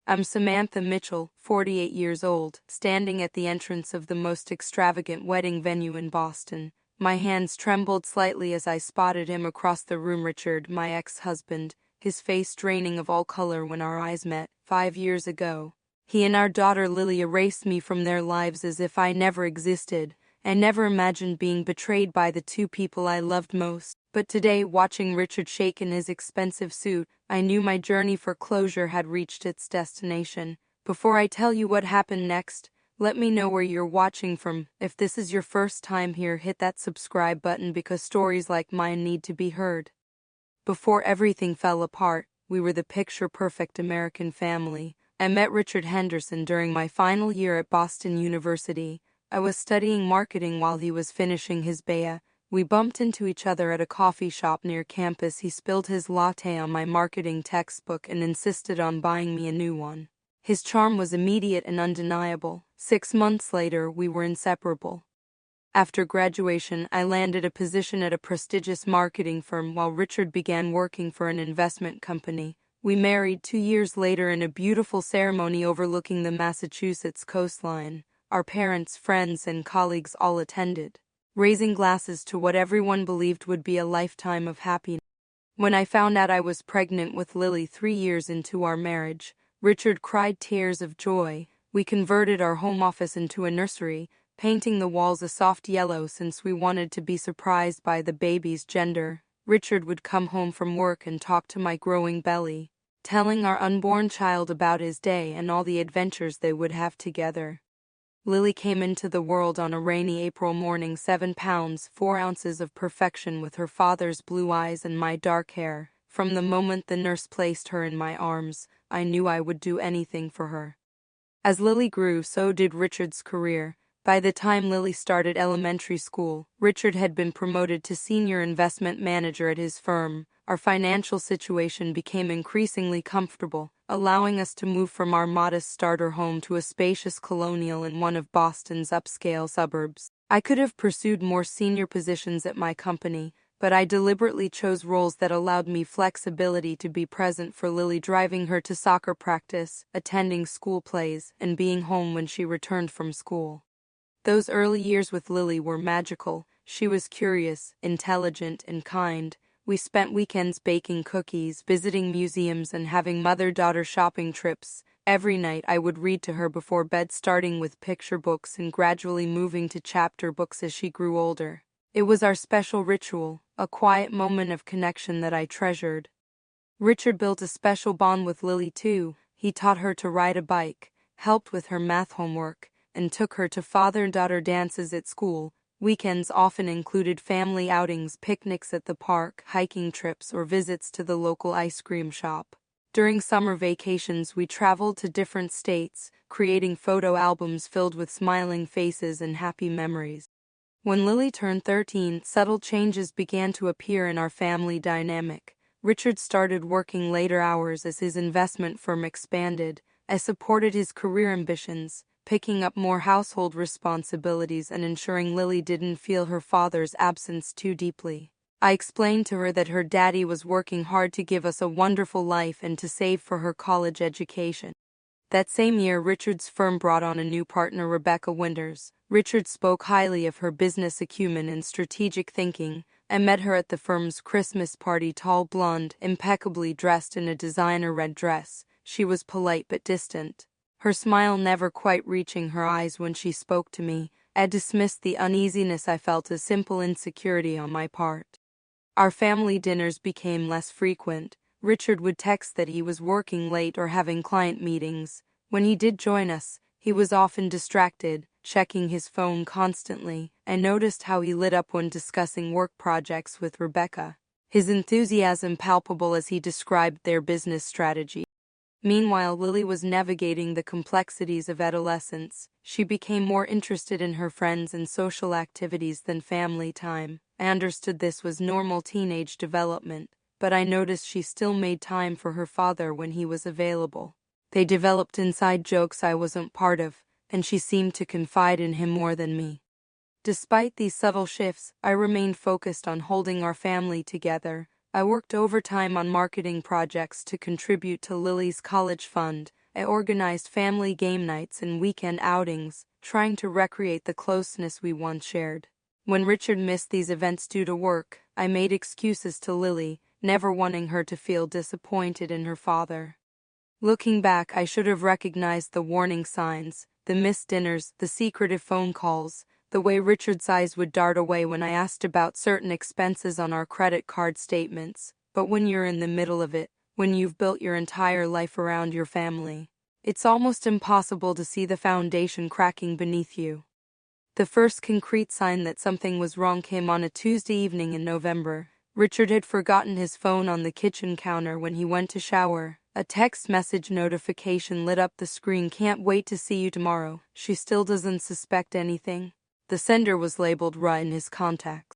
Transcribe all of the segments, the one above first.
I'm Samantha Mitchell, 48 years old, standing at the entrance of the most extravagant wedding venue in Boston. My hands trembled slightly as I spotted him across the room. Richard, my ex-husband, his face draining of all color when our eyes met, 5 years ago. He and our daughter Lily erased me from their lives as if I never existed. I never imagined being betrayed by the two people I loved most. But today, watching Richard shake in his expensive suit, I knew my journey for closure had reached its destination. Before I tell you what happened next, let me know where you're watching from. If this is your first time here, hit that subscribe button because stories like mine need to be heard. Before everything fell apart, we were the picture-perfect American family. I met Richard Henderson during my final year at Boston University. I was studying marketing while he was finishing his BA. We bumped into each other at a coffee shop near campus. He spilled his latte on my marketing textbook and insisted on buying me a new one. His charm was immediate and undeniable. 6 months later, we were inseparable. After graduation, I landed a position at a prestigious marketing firm while Richard began working for an investment company. We married 2 years later in a beautiful ceremony overlooking the Massachusetts coastline. Our parents, friends, and colleagues all attended, raising glasses to what everyone believed would be a lifetime of happiness. When I found out I was pregnant with Lily 3 years into our marriage, Richard cried tears of joy. We converted our home office into a nursery, painting the walls a soft yellow since we wanted to be surprised by the baby's gender. Richard would come home from work and talk to my growing belly, telling our unborn child about his day and all the adventures they would have together. Lily came into the world on a rainy April morning, 7 pounds, 4 ounces of perfection with her father's blue eyes and my dark hair. From the moment the nurse placed her in my arms, I knew I would do anything for her. As Lily grew, so did Richard's career. By the time Lily started elementary school, Richard had been promoted to senior investment manager at his firm. Our financial situation became increasingly comfortable, allowing us to move from our modest starter home to a spacious colonial in one of Boston's upscale suburbs. I could have pursued more senior positions at my company, but I deliberately chose roles that allowed me flexibility to be present for Lily, driving her to soccer practice, attending school plays, and being home when she returned from school. Those early years with Lily were magical. She was curious, intelligent, and kind. We spent weekends baking cookies, visiting museums, and having mother-daughter shopping trips. Every night I would read to her before bed, starting with picture books and gradually moving to chapter books as she grew older. It was our special ritual, a quiet moment of connection that I treasured. Richard built a special bond with Lily too. He taught her to ride a bike, helped with her math homework, and took her to father-daughter dances at school. Weekends often included family outings, picnics at the park, hiking trips, or visits to the local ice cream shop. During summer vacations, we traveled to different states, creating photo albums filled with smiling faces and happy memories. When Lily turned 13, subtle changes began to appear in our family dynamic. Richard started working later hours as his investment firm expanded. I supported his career ambitions, picking up more household responsibilities and ensuring Lily didn't feel her father's absence too deeply. I explained to her that her daddy was working hard to give us a wonderful life and to save for her college education. That same year, Richard's firm brought on a new partner, Rebecca Winters. Richard spoke highly of her business acumen and strategic thinking. I met her at the firm's Christmas party, tall, blonde, impeccably dressed in a designer red dress. She was polite but distant, her smile never quite reaching her eyes when she spoke to me. I dismissed the uneasiness I felt as simple insecurity on my part. Our family dinners became less frequent. Richard would text that he was working late or having client meetings. When he did join us, he was often distracted, checking his phone constantly. I noticed how he lit up when discussing work projects with Rebecca, his enthusiasm palpable as he described their business strategy. Meanwhile, Lily was navigating the complexities of adolescence. She became more interested in her friends and social activities than family time. I understood this was normal teenage development, but I noticed she still made time for her father when he was available. They developed inside jokes I wasn't part of, and she seemed to confide in him more than me. Despite these subtle shifts, I remained focused on holding our family together. I worked overtime on marketing projects to contribute to Lily's college fund. I organized family game nights and weekend outings, trying to recreate the closeness we once shared. When Richard missed these events due to work, I made excuses to Lily, never wanting her to feel disappointed in her father. Looking back, I should have recognized the warning signs, the missed dinners, the secretive phone calls, the way Richard's eyes would dart away when I asked about certain expenses on our credit card statements. But when you're in the middle of it, when you've built your entire life around your family, it's almost impossible to see the foundation cracking beneath you. The first concrete sign that something was wrong came on a Tuesday evening in November. Richard had forgotten his phone on the kitchen counter when he went to shower. A text message notification lit up the screen. "Can't wait to see you tomorrow. She still doesn't suspect anything." The sender was labeled Ra in his contacts.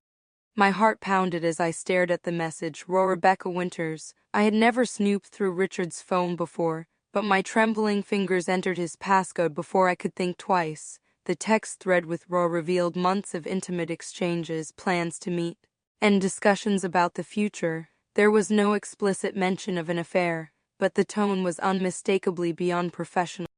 My heart pounded as I stared at the message. Raw Rebecca Winters. I had never snooped through Richard's phone before, but my trembling fingers entered his passcode before I could think twice. The text thread with Raw revealed months of intimate exchanges, plans to meet, and discussions about the future. There was no explicit mention of an affair, but the tone was unmistakably beyond professional.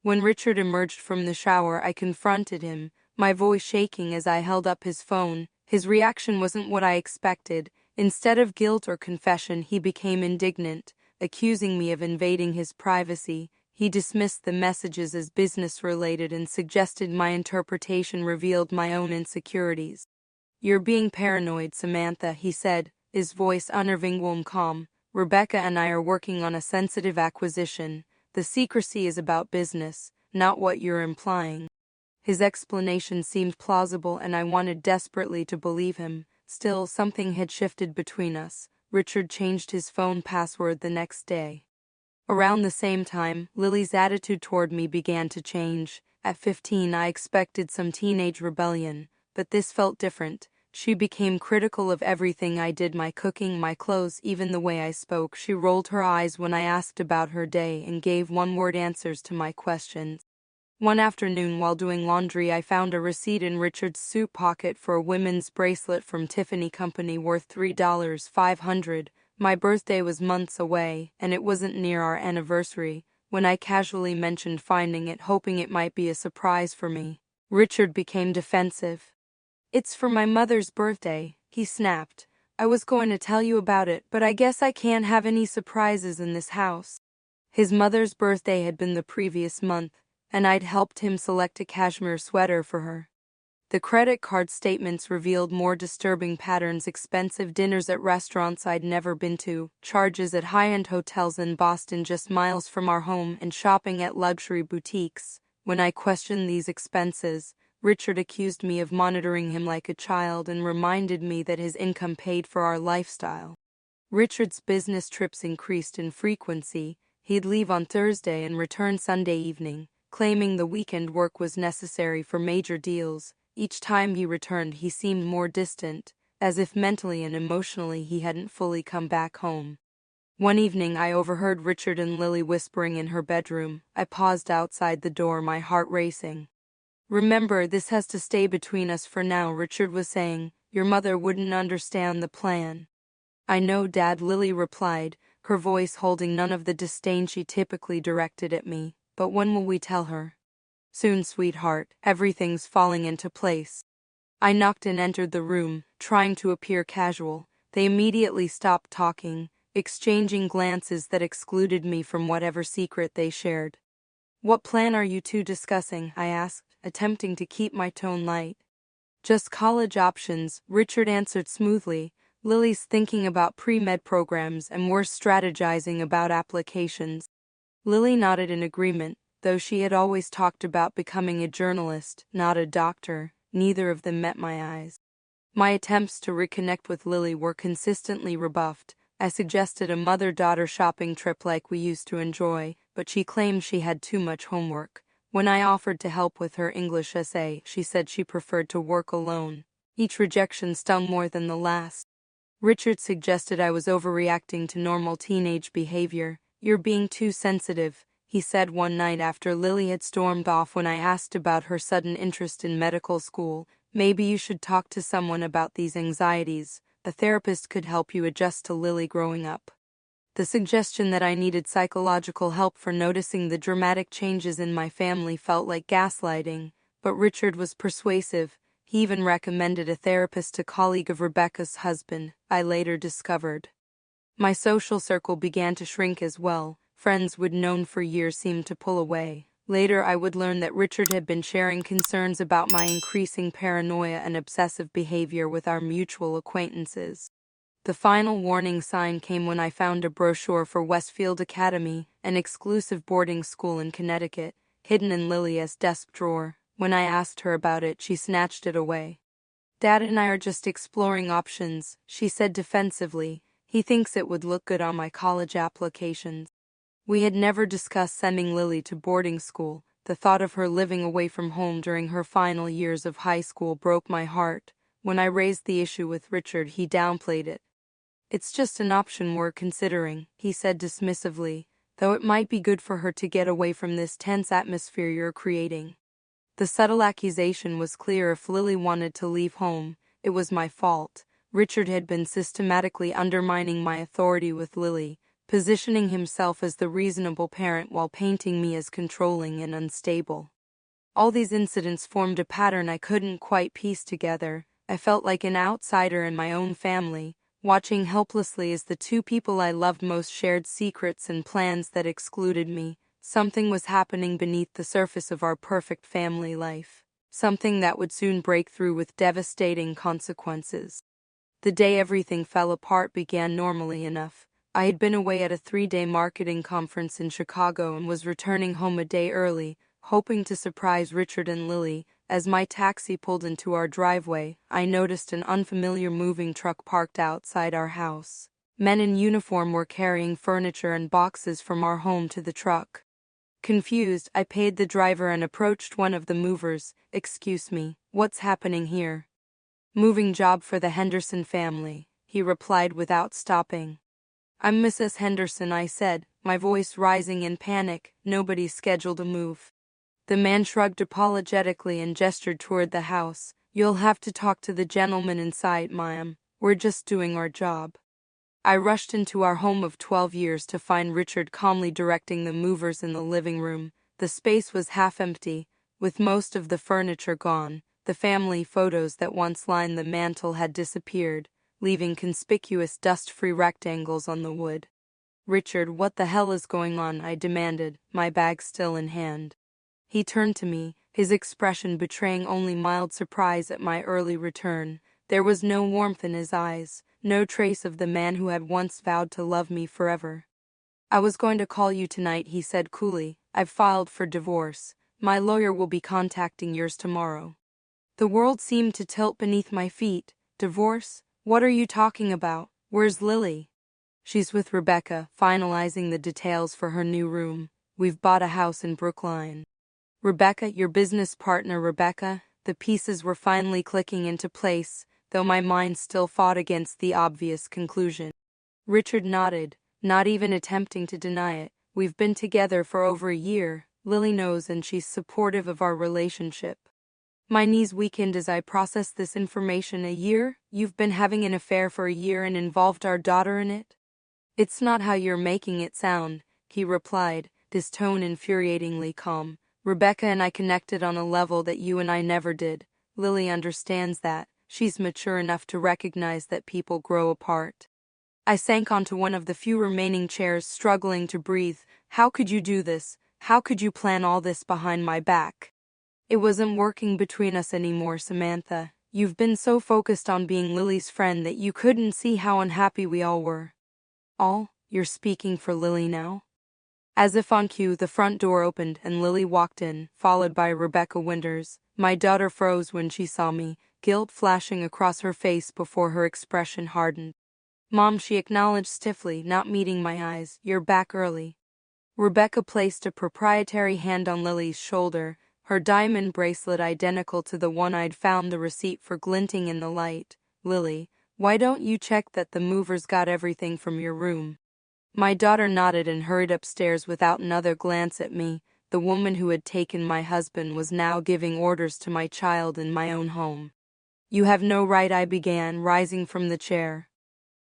When Richard emerged from the shower, I confronted him, my voice shaking as I held up his phone. His reaction wasn't what I expected. Instead of guilt or confession, he became indignant, accusing me of invading his privacy. He dismissed the messages as business-related and suggested my interpretation revealed my own insecurities. "You're being paranoid, Samantha," he said, his voice unnervingly calm. "Rebecca and I are working on a sensitive acquisition. The secrecy is about business, not what you're implying." His explanation seemed plausible and I wanted desperately to believe him. Still, something had shifted between us. Richard changed his phone password the next day. Around the same time, Lily's attitude toward me began to change. At 15, I expected some teenage rebellion, but this felt different. She became critical of everything I did, my cooking, my clothes, even the way I spoke. She rolled her eyes when I asked about her day and gave one-word answers to my questions. One afternoon while doing laundry, I found a receipt in Richard's suit pocket for a women's bracelet from Tiffany Company worth $3,500. My birthday was months away, and it wasn't near our anniversary. When I casually mentioned finding it, hoping it might be a surprise for me, Richard became defensive. "It's for my mother's birthday," he snapped. "I was going to tell you about it, but I guess I can't have any surprises in this house." His mother's birthday had been the previous month, and I'd helped him select a cashmere sweater for her. The credit card statements revealed more disturbing patterns: expensive dinners at restaurants I'd never been to, charges at high-end hotels in Boston just miles from our home, and shopping at luxury boutiques. When I questioned these expenses, Richard accused me of monitoring him like a child and reminded me that his income paid for our lifestyle. Richard's business trips increased in frequency. He'd leave on Thursday and return Sunday evening, claiming the weekend work was necessary for major deals. Each time he returned, he seemed more distant, as if mentally and emotionally he hadn't fully come back home. One evening, I overheard Richard and Lily whispering in her bedroom. I paused outside the door, my heart racing. "Remember, this has to stay between us for now," Richard was saying. "Your mother wouldn't understand the plan." "I know, Dad," Lily replied, her voice holding none of the disdain she typically directed at me. "But when will we tell her?" "Soon, sweetheart. Everything's falling into place." I knocked and entered the room, trying to appear casual. They immediately stopped talking, exchanging glances that excluded me from whatever secret they shared. "What plan are you two discussing?" I asked, attempting to keep my tone light. "Just college options," Richard answered smoothly. "Lily's thinking about pre-med programs and we're strategizing about applications." Lily nodded in agreement, though she had always talked about becoming a journalist, not a doctor. Neither of them met my eyes. My attempts to reconnect with Lily were consistently rebuffed. I suggested a mother-daughter shopping trip like we used to enjoy, but she claimed she had too much homework. When I offered to help with her English essay, she said she preferred to work alone. Each rejection stung more than the last. Richard suggested I was overreacting to normal teenage behavior. "You're being too sensitive," he said one night after Lily had stormed off when I asked about her sudden interest in medical school. "Maybe you should talk to someone about these anxieties. A therapist could help you adjust to Lily growing up." The suggestion that I needed psychological help for noticing the dramatic changes in my family felt like gaslighting, but Richard was persuasive. He even recommended a therapist, a colleague of Rebecca's husband, I later discovered. My social circle began to shrink as well. Friends we'd known for years seemed to pull away. Later I would learn that Richard had been sharing concerns about my increasing paranoia and obsessive behavior with our mutual acquaintances. The final warning sign came when I found a brochure for Westfield Academy, an exclusive boarding school in Connecticut, hidden in Lilia's desk drawer. When I asked her about it, she snatched it away. "Dad and I are just exploring options," she said defensively. "He thinks it would look good on my college applications." We had never discussed sending Lily to boarding school. The thought of her living away from home during her final years of high school broke my heart. When I raised the issue with Richard, he downplayed it. "It's just an option we're considering," he said dismissively, "though it might be good for her to get away from this tense atmosphere you're creating." The subtle accusation was clear. If Lily wanted to leave home, it was my fault. Richard had been systematically undermining my authority with Lily, positioning himself as the reasonable parent while painting me as controlling and unstable. All these incidents formed a pattern I couldn't quite piece together. I felt like an outsider in my own family, watching helplessly as the two people I loved most shared secrets and plans that excluded me. Something was happening beneath the surface of our perfect family life, something that would soon break through with devastating consequences. The day everything fell apart began normally enough. I had been away at a 3-day marketing conference in Chicago and was returning home a day early, hoping to surprise Richard and Lily. As my taxi pulled into our driveway, I noticed an unfamiliar moving truck parked outside our house. Men in uniform were carrying furniture and boxes from our home to the truck. Confused, I paid the driver and approached one of the movers. "Excuse me, what's happening here?" "Moving job for the Henderson family," he replied without stopping. "I'm Mrs. Henderson," I said, my voice rising in panic. "Nobody's scheduled to move." The man shrugged apologetically and gestured toward the house. "You'll have to talk to the gentleman inside, ma'am. We're just doing our job." I rushed into our home of 12 years to find Richard calmly directing the movers in the living room. The space was half empty, with most of the furniture gone. The family photos that once lined the mantel had disappeared, leaving conspicuous dust-free rectangles on the wood. "Richard, what the hell is going on?" I demanded, my bag still in hand. He turned to me, his expression betraying only mild surprise at my early return. There was no warmth in his eyes, no trace of the man who had once vowed to love me forever. "I was going to call you tonight," he said coolly. "I've filed for divorce. My lawyer will be contacting yours tomorrow." The world seemed to tilt beneath my feet. "Divorce? What are you talking about? Where's Lily?" "She's with Rebecca, finalizing the details for her new room. We've bought a house in Brookline." "Rebecca, your business partner Rebecca?" The pieces were finally clicking into place, though my mind still fought against the obvious conclusion. Richard nodded, not even attempting to deny it. "We've been together for over a year. Lily knows and she's supportive of our relationship." My knees weakened as I processed this information. "A year? You've been having an affair for a year and involved our daughter in it?" "It's not how you're making it sound," he replied, his tone infuriatingly calm. "Rebecca and I connected on a level that you and I never did. Lily understands that. She's mature enough to recognize that people grow apart." I sank onto one of the few remaining chairs, struggling to breathe. "How could you do this? How could you plan all this behind my back?" "It wasn't working between us anymore, Samantha. You've been so focused on being Lily's friend that you couldn't see how unhappy we all were." "All? You're speaking for Lily now?" As if on cue, the front door opened and Lily walked in, followed by Rebecca Winters. My daughter froze when she saw me, guilt flashing across her face before her expression hardened. "Mom," she acknowledged stiffly, not meeting my eyes. "You're back early." Rebecca placed a proprietary hand on Lily's shoulder, her diamond bracelet identical to the one I'd found the receipt for glinting in the light. "Lily, why don't you check that the movers got everything from your room?" My daughter nodded and hurried upstairs without another glance at me. The woman who had taken my husband was now giving orders to my child in my own home. "You have no right," I began, rising from the chair.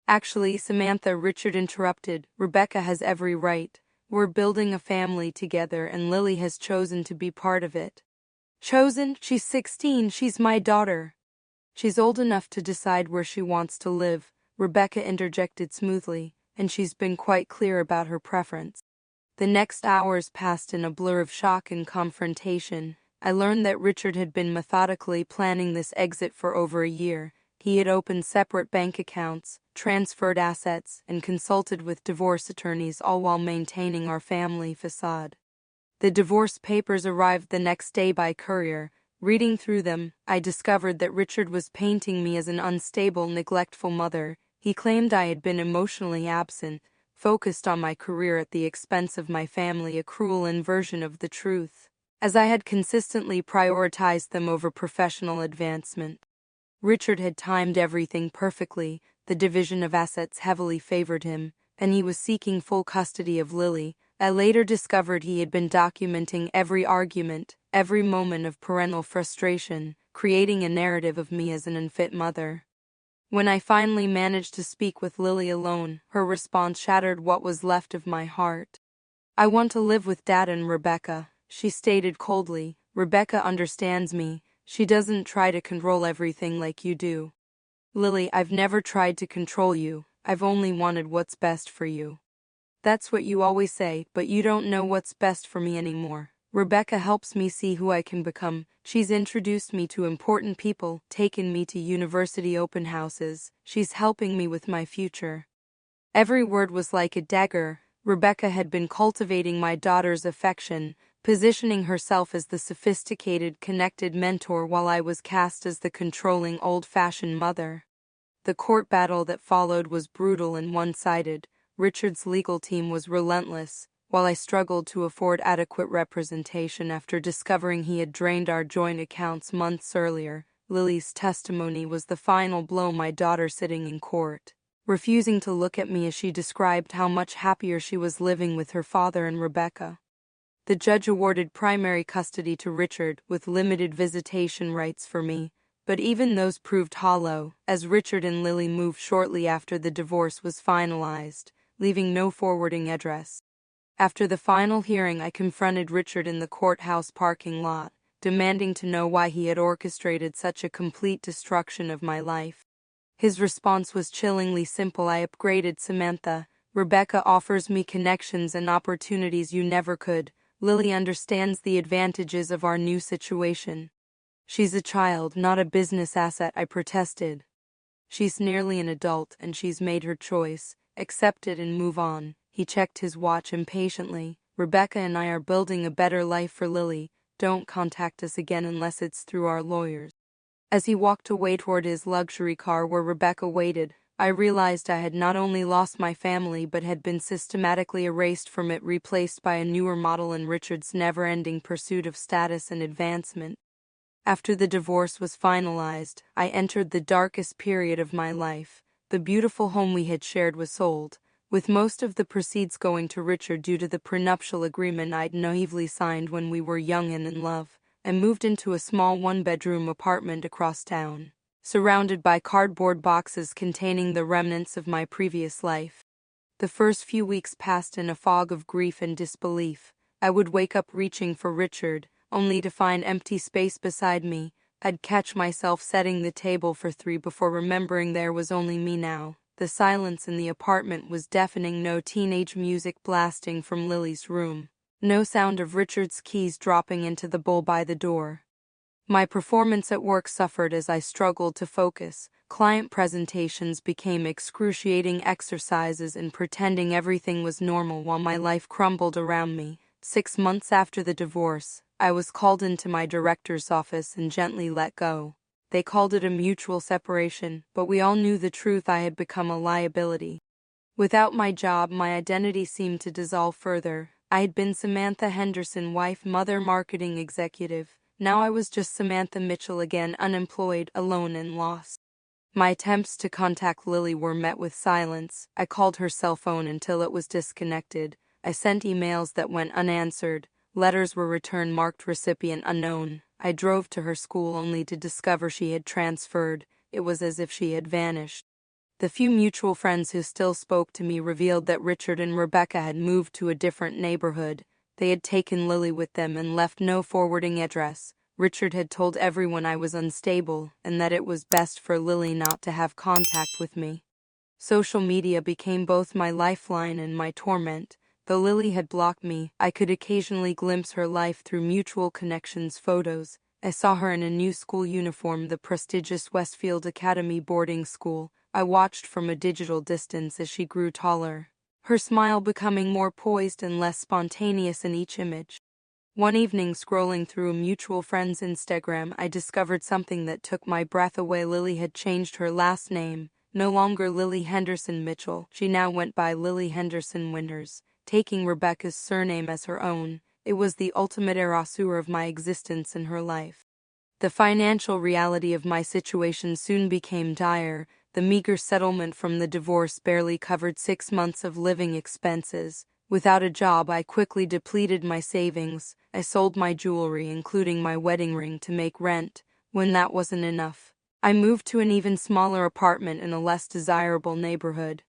Actually, Samantha, Richard interrupted. Rebecca has every right. We're building a family together and Lily has chosen to be part of it. Chosen? She's 16, she's my daughter. She's old enough to decide where she wants to live, Rebecca interjected smoothly, and she's been quite clear about her preference. The next hours passed in a blur of shock and confrontation. I learned that Richard had been methodically planning this exit for over a year. He had opened separate bank accounts, transferred assets, and consulted with divorce attorneys, all while maintaining our family facade. The divorce papers arrived the next day by courier. Reading through them, I discovered that Richard was painting me as an unstable, neglectful mother. He claimed I had been emotionally absent, focused on my career at the expense of my family, a cruel inversion of the truth, as I had consistently prioritized them over professional advancement. Richard had timed everything perfectly, the division of assets heavily favored him, and he was seeking full custody of Lily. I later discovered he had been documenting every argument, every moment of parental frustration, creating a narrative of me as an unfit mother. When I finally managed to speak with Lily alone, her response shattered what was left of my heart. "I want to live with Dad and Rebecca," she stated coldly. "Rebecca understands me. She doesn't try to control everything like you do." "Lily, I've never tried to control you. I've only wanted what's best for you." "That's what you always say, but you don't know what's best for me anymore. Rebecca helps me see who I can become. She's introduced me to important people, taken me to university open houses. She's helping me with my future." Every word was like a dagger. Rebecca had been cultivating my daughter's affection, positioning herself as the sophisticated, connected mentor while I was cast as the controlling, old-fashioned mother. The court battle that followed was brutal and one-sided. Richard's legal team was relentless, while I struggled to afford adequate representation after discovering he had drained our joint accounts months earlier. Lily's testimony was the final blow, my daughter sitting in court, refusing to look at me as she described how much happier she was living with her father and Rebecca. The judge awarded primary custody to Richard, with limited visitation rights for me, but even those proved hollow, as Richard and Lily moved shortly after the divorce was finalized, leaving no forwarding address. After the final hearing, I confronted Richard in the courthouse parking lot, demanding to know why he had orchestrated such a complete destruction of my life. His response was chillingly simple. "I upgraded, Samantha. Rebecca offers me connections and opportunities you never could. Lily understands the advantages of our new situation. She's a child, not a business asset," I protested. "She's nearly an adult and she's made her choice. Accept it and move on." He checked his watch impatiently. "Rebecca and I are building a better life for Lily. Don't contact us again unless it's through our lawyers." As he walked away toward his luxury car where Rebecca waited, I realized I had not only lost my family but had been systematically erased from it, replaced by a newer model in Richard's never-ending pursuit of status and advancement. After the divorce was finalized, I entered the darkest period of my life. The beautiful home we had shared was sold, with most of the proceeds going to Richard due to the prenuptial agreement I'd naively signed when we were young and in love. I moved into a small one-bedroom apartment across town, surrounded by cardboard boxes containing the remnants of my previous life. The first few weeks passed in a fog of grief and disbelief. I would wake up reaching for Richard, only to find empty space beside me. I'd catch myself setting the table for 3 before remembering there was only me now. The silence in the apartment was deafening, no teenage music blasting from Lily's room, no sound of Richard's keys dropping into the bowl by the door. My performance at work suffered as I struggled to focus. Client presentations became excruciating exercises in pretending everything was normal while my life crumbled around me. 6 months after the divorce, I was called into my director's office and gently let go. They called it a mutual separation, but we all knew the truth. I had become a liability. Without my job, my identity seemed to dissolve further. I had been Samantha Henderson, wife, mother, marketing executive. Now I was just Samantha Mitchell again, unemployed, alone, and lost. My attempts to contact Lily were met with silence. I called her cell phone until it was disconnected. I sent emails that went unanswered. Letters were returned marked recipient unknown. I drove to her school only to discover she had transferred. It was as if she had vanished. The few mutual friends who still spoke to me revealed that Richard and Rebecca had moved to a different neighborhood. They had taken Lily with them and left no forwarding address. Richard had told everyone I was unstable and that it was best for Lily not to have contact with me. Social media became both my lifeline and my torment. Though Lily had blocked me, I could occasionally glimpse her life through mutual connections photos. I saw her in a new school uniform, the prestigious Westfield Academy boarding school. I watched from a digital distance as she grew taller, her smile becoming more poised and less spontaneous in each image. One evening, scrolling through a mutual friend's Instagram, I discovered something that took my breath away. Lily had changed her last name. No longer Lily Henderson Mitchell, she now went by Lily Henderson Winters, taking Rebecca's surname as her own. It was the ultimate erasure of my existence in her life. The financial reality of my situation soon became dire. The meager settlement from the divorce barely covered 6 months of living expenses. Without a job, I quickly depleted my savings. I sold my jewelry, including my wedding ring, to make rent. When that wasn't enough, I moved to an even smaller apartment in a less desirable neighborhood.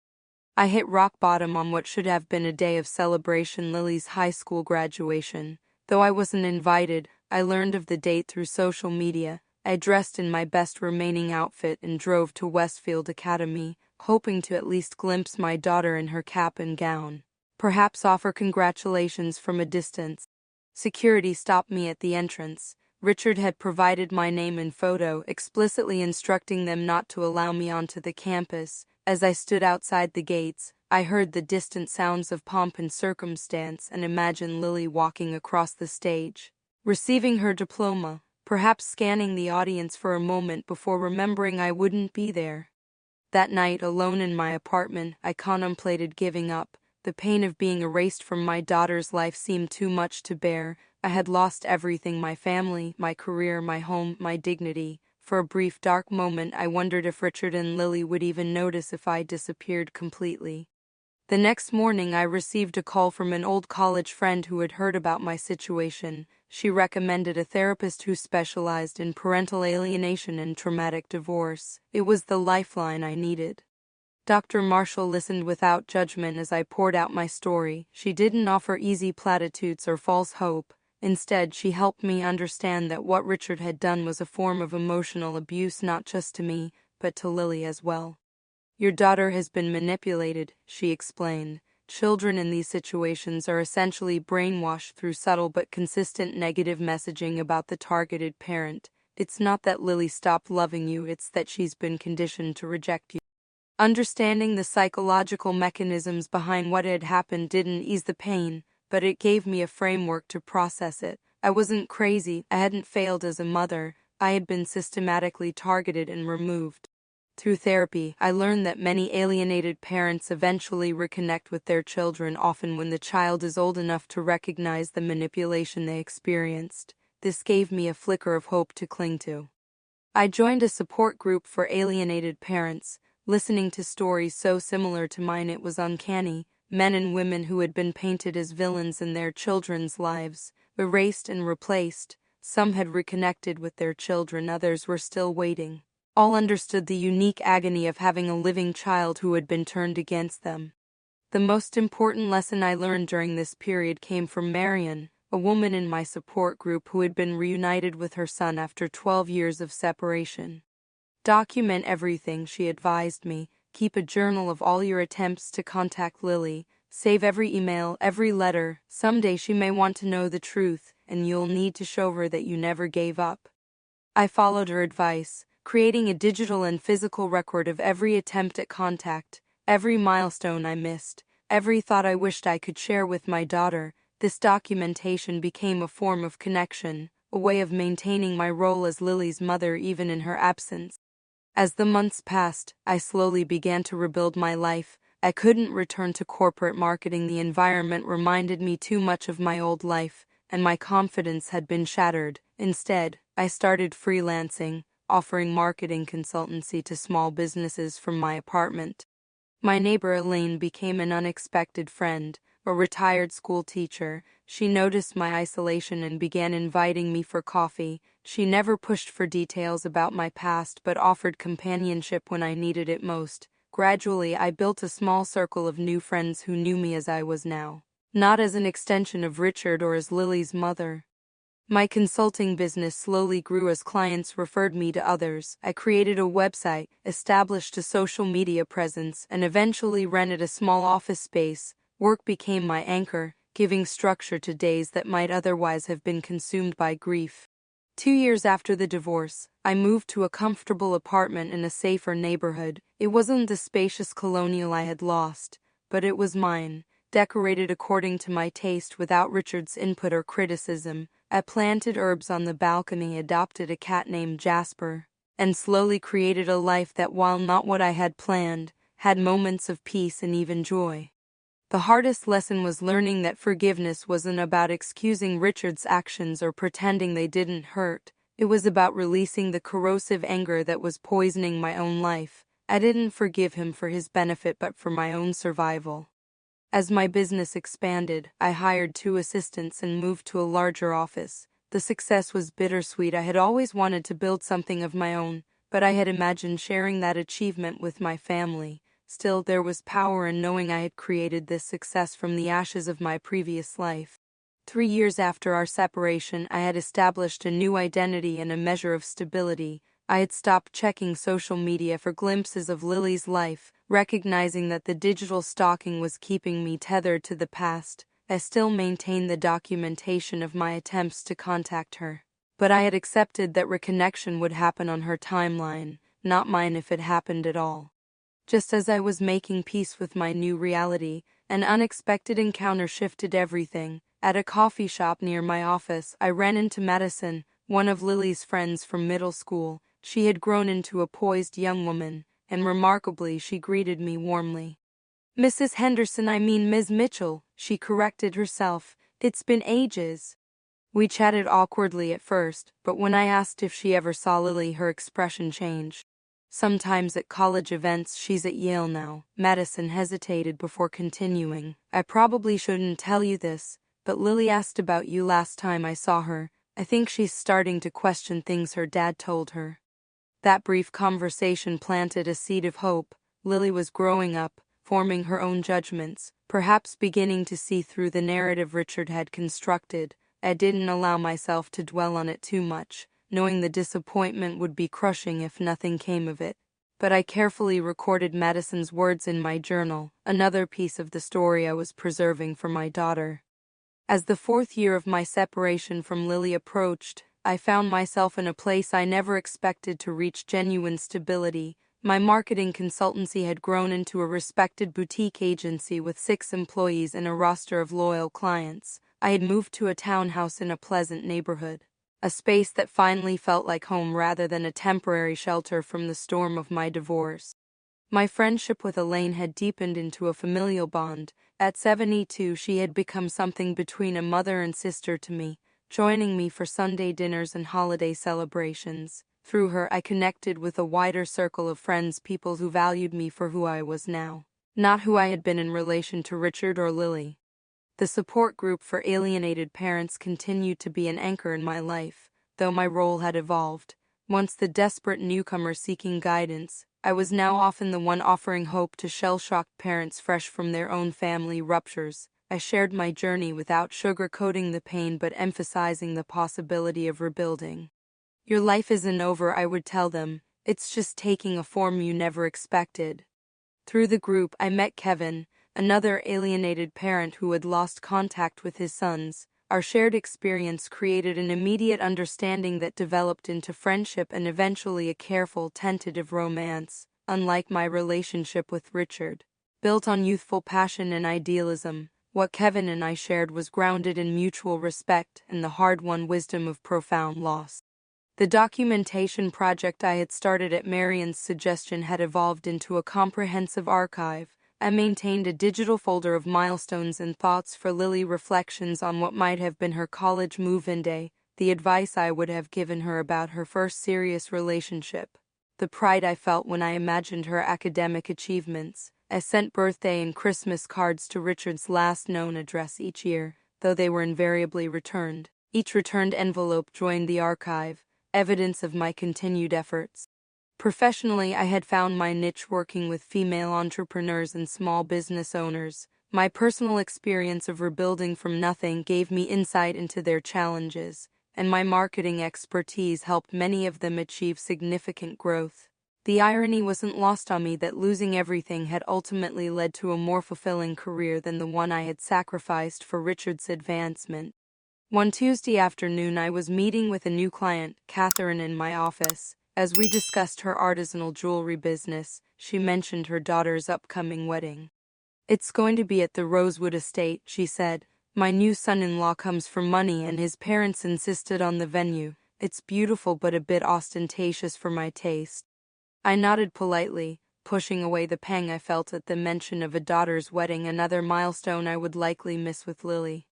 I hit rock bottom on what should have been a day of celebration, Lily's high school graduation. Though I wasn't invited, I learned of the date through social media. I dressed in my best remaining outfit and drove to Westfield Academy, hoping to at least glimpse my daughter in her cap and gown. Perhaps offer congratulations from a distance. Security stopped me at the entrance. Richard had provided my name and photo, explicitly instructing them not to allow me onto the campus. As I stood outside the gates, I heard the distant sounds of pomp and circumstance and imagined Lily walking across the stage, receiving her diploma, perhaps scanning the audience for a moment before remembering I wouldn't be there. That night, alone in my apartment, I contemplated giving up. The pain of being erased from my daughter's life seemed too much to bear. I had lost everything: my family, my career, my home, my dignity. For a brief dark moment, I wondered if Richard and Lily would even notice if I disappeared completely. The next morning, I received a call from an old college friend who had heard about my situation. She recommended a therapist who specialized in parental alienation and traumatic divorce. It was the lifeline I needed. Dr. Marshall listened without judgment as I poured out my story. She didn't offer easy platitudes or false hope. Instead, she helped me understand that what Richard had done was a form of emotional abuse, not just to me, but to Lily as well. "Your daughter has been manipulated," she explained. "Children in these situations are essentially brainwashed through subtle but consistent negative messaging about the targeted parent. It's not that Lily stopped loving you, it's that she's been conditioned to reject you." Understanding the psychological mechanisms behind what had happened didn't ease the pain, but it gave me a framework to process it. I wasn't crazy. I hadn't failed as a mother. I had been systematically targeted and removed. Through therapy, I learned that many alienated parents eventually reconnect with their children, often when the child is old enough to recognize the manipulation they experienced. This gave me a flicker of hope to cling to. I joined a support group for alienated parents. Listening to stories so similar to mine, it was uncanny. Men and women who had been painted as villains in their children's lives, erased and replaced. Some had reconnected with their children, others were still waiting. All understood the unique agony of having a living child who had been turned against them. The most important lesson I learned during this period came from Marion, a woman in my support group who had been reunited with her son after 12 years of separation. "Document everything," she advised me. "Keep a journal of all your attempts to contact Lily. Save every email, every letter. Someday she may want to know the truth, and you'll need to show her that you never gave up." I followed her advice, creating a digital and physical record of every attempt at contact, every milestone I missed, every thought I wished I could share with my daughter. This documentation became a form of connection, a way of maintaining my role as Lily's mother even in her absence. As the months passed, I slowly began to rebuild my life. I couldn't return to corporate marketing. The environment reminded me too much of my old life, and my confidence had been shattered. Instead, I started freelancing, offering marketing consultancy to small businesses from my apartment. My neighbor Elaine became an unexpected friend, a retired school teacher. She noticed my isolation and began inviting me for coffee. She never pushed for details about my past but offered companionship when I needed it most. Gradually, I built a small circle of new friends who knew me as I was now, not as an extension of Richard or as Lily's mother. My consulting business slowly grew as clients referred me to others. I created a website, established a social media presence, and eventually rented a small office space. Work became my anchor, giving structure to days that might otherwise have been consumed by grief. 2 years after the divorce, I moved to a comfortable apartment in a safer neighborhood. It wasn't the spacious colonial I had lost, but it was mine, decorated according to my taste without Richard's input or criticism. I planted herbs on the balcony, adopted a cat named Jasper, and slowly created a life that, while not what I had planned, had moments of peace and even joy. The hardest lesson was learning that forgiveness wasn't about excusing Richard's actions or pretending they didn't hurt. It was about releasing the corrosive anger that was poisoning my own life. I didn't forgive him for his benefit but for my own survival. As my business expanded, I hired 2 assistants and moved to a larger office. The success was bittersweet. I had always wanted to build something of my own, but I had imagined sharing that achievement with my family. Still, there was power in knowing I had created this success from the ashes of my previous life. 3 years after our separation, I had established a new identity and a measure of stability. I had stopped checking social media for glimpses of Lily's life, recognizing that the digital stalking was keeping me tethered to the past. I still maintained the documentation of my attempts to contact her, but I had accepted that reconnection would happen on her timeline, not mine if it happened at all. Just as I was making peace with my new reality, an unexpected encounter shifted everything. At a coffee shop near my office, I ran into Madison, one of Lily's friends from middle school. She had grown into a poised young woman, and remarkably, she greeted me warmly. "Mrs. Henderson, I mean Ms. Mitchell," she corrected herself. "It's been ages." We chatted awkwardly at first, but when I asked if she ever saw Lily, her expression changed. "Sometimes at college events. She's at Yale now." Madison hesitated before continuing. "I probably shouldn't tell you this, but Lily asked about you last time I saw her. I think she's starting to question things her dad told her." That brief conversation planted a seed of hope. Lily was growing up, forming her own judgments, perhaps beginning to see through the narrative Richard had constructed. I didn't allow myself to dwell on it too much, knowing the disappointment would be crushing if nothing came of it. But I carefully recorded Madison's words in my journal, another piece of the story I was preserving for my daughter. As the 4th year of my separation from Lily approached, I found myself in a place I never expected to reach: genuine stability. My marketing consultancy had grown into a respected boutique agency with 6 employees and a roster of loyal clients. I had moved to a townhouse in a pleasant neighborhood, a space that finally felt like home rather than a temporary shelter from the storm of my divorce. My friendship with Elaine had deepened into a familial bond. At 72, she had become something between a mother and sister to me, joining me for Sunday dinners and holiday celebrations. Through her, I connected with a wider circle of friends, people who valued me for who I was now, not who I had been in relation to Richard or Lily. The support group for alienated parents continued to be an anchor in my life, though my role had evolved. Once the desperate newcomer seeking guidance, I was now often the one offering hope to shell-shocked parents fresh from their own family ruptures. I shared my journey without sugarcoating the pain but emphasizing the possibility of rebuilding. "Your life isn't over," I would tell them. "It's just taking a form you never expected." Through the group, I met Kevin, another alienated parent who had lost contact with his sons. Our shared experience created an immediate understanding that developed into friendship and eventually a careful, tentative romance. Unlike my relationship with Richard, built on youthful passion and idealism, what Kevin and I shared was grounded in mutual respect and the hard-won wisdom of profound loss. The documentation project I had started at Marion's suggestion had evolved into a comprehensive archive. I maintained a digital folder of milestones and thoughts for Lily, reflections on what might have been her college move-in day, the advice I would have given her about her first serious relationship, the pride I felt when I imagined her academic achievements. I sent birthday and Christmas cards to Richard's last known address each year, though they were invariably returned. Each returned envelope joined the archive, evidence of my continued efforts. Professionally, I had found my niche working with female entrepreneurs and small business owners. My personal experience of rebuilding from nothing gave me insight into their challenges, and my marketing expertise helped many of them achieve significant growth. The irony wasn't lost on me that losing everything had ultimately led to a more fulfilling career than the one I had sacrificed for Richard's advancement. One Tuesday afternoon, I was meeting with a new client, Catherine, in my office. As we discussed her artisanal jewelry business, she mentioned her daughter's upcoming wedding. "It's going to be at the Rosewood estate," she said. "My new son-in-law comes for money and his parents insisted on the venue. It's beautiful but a bit ostentatious for my taste." I nodded politely, pushing away the pang I felt at the mention of a daughter's wedding, another milestone I would likely miss with Lily.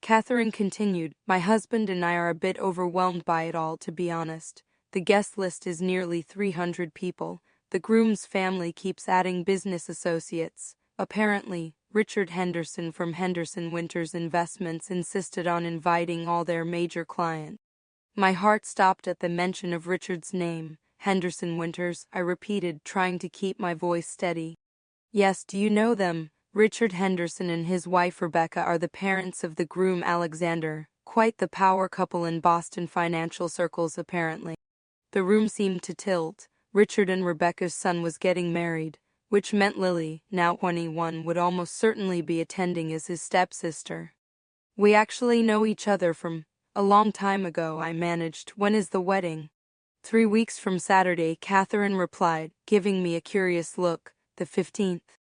Catherine continued, "My husband and I are a bit overwhelmed by it all, to be honest. The guest list is nearly 300 people. The groom's family keeps adding business associates. Apparently, Richard Henderson from Henderson Winters Investments insisted on inviting all their major clients." My heart stopped at the mention of Richard's name. "Henderson Winters," I repeated, trying to keep my voice steady. "Yes, do you know them? Richard Henderson and his wife Rebecca are the parents of the groom Alexander, quite the power couple in Boston financial circles apparently." The room seemed to tilt. Richard and Rebecca's son was getting married, which meant Lily, now 21, would almost certainly be attending as his stepsister. "We actually know each other from a long time ago," I managed. "When is the wedding?" 3 weeks from Saturday," Catherine replied, giving me a curious look. "The 15th.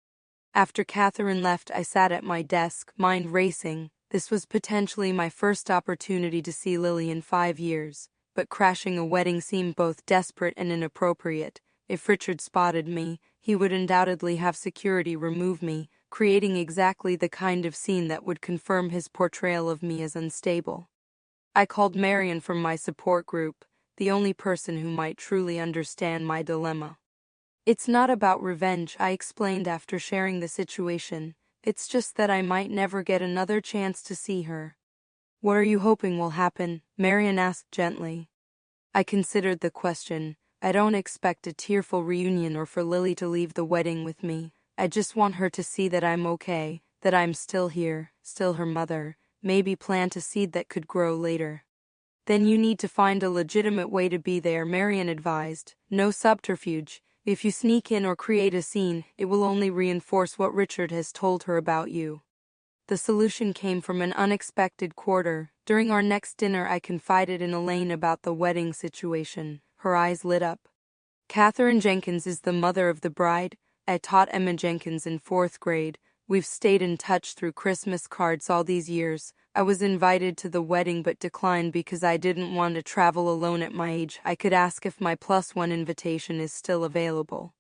After Catherine left, I sat at my desk, mind racing. This was potentially my first opportunity to see Lily in 5 years, but crashing a wedding seemed both desperate and inappropriate. If Richard spotted me, he would undoubtedly have security remove me, creating exactly the kind of scene that would confirm his portrayal of me as unstable. I called Marion from my support group, the only person who might truly understand my dilemma. "It's not about revenge," I explained after sharing the situation. "It's just that I might never get another chance to see her." "What are you hoping will happen?" Marion asked gently. I considered the question. I don't expect a tearful reunion or for Lily to leave the wedding with me. I just want her to see that I'm okay, that I'm still here, still her mother, maybe plant a seed that could grow later. "Then you need to find a legitimate way to be there," Marion advised. "No subterfuge. If you sneak in or create a scene, it will only reinforce what Richard has told her about you." The solution came from an unexpected quarter. During our next dinner, I confided in Elaine about the wedding situation. Her eyes lit up. "Catherine Jenkins is the mother of the bride. I taught Emma Jenkins in 4th grade. We've stayed in touch through Christmas cards all these years. I was invited to the wedding but declined because I didn't want to travel alone at my age. I could ask if my +1 invitation is still available."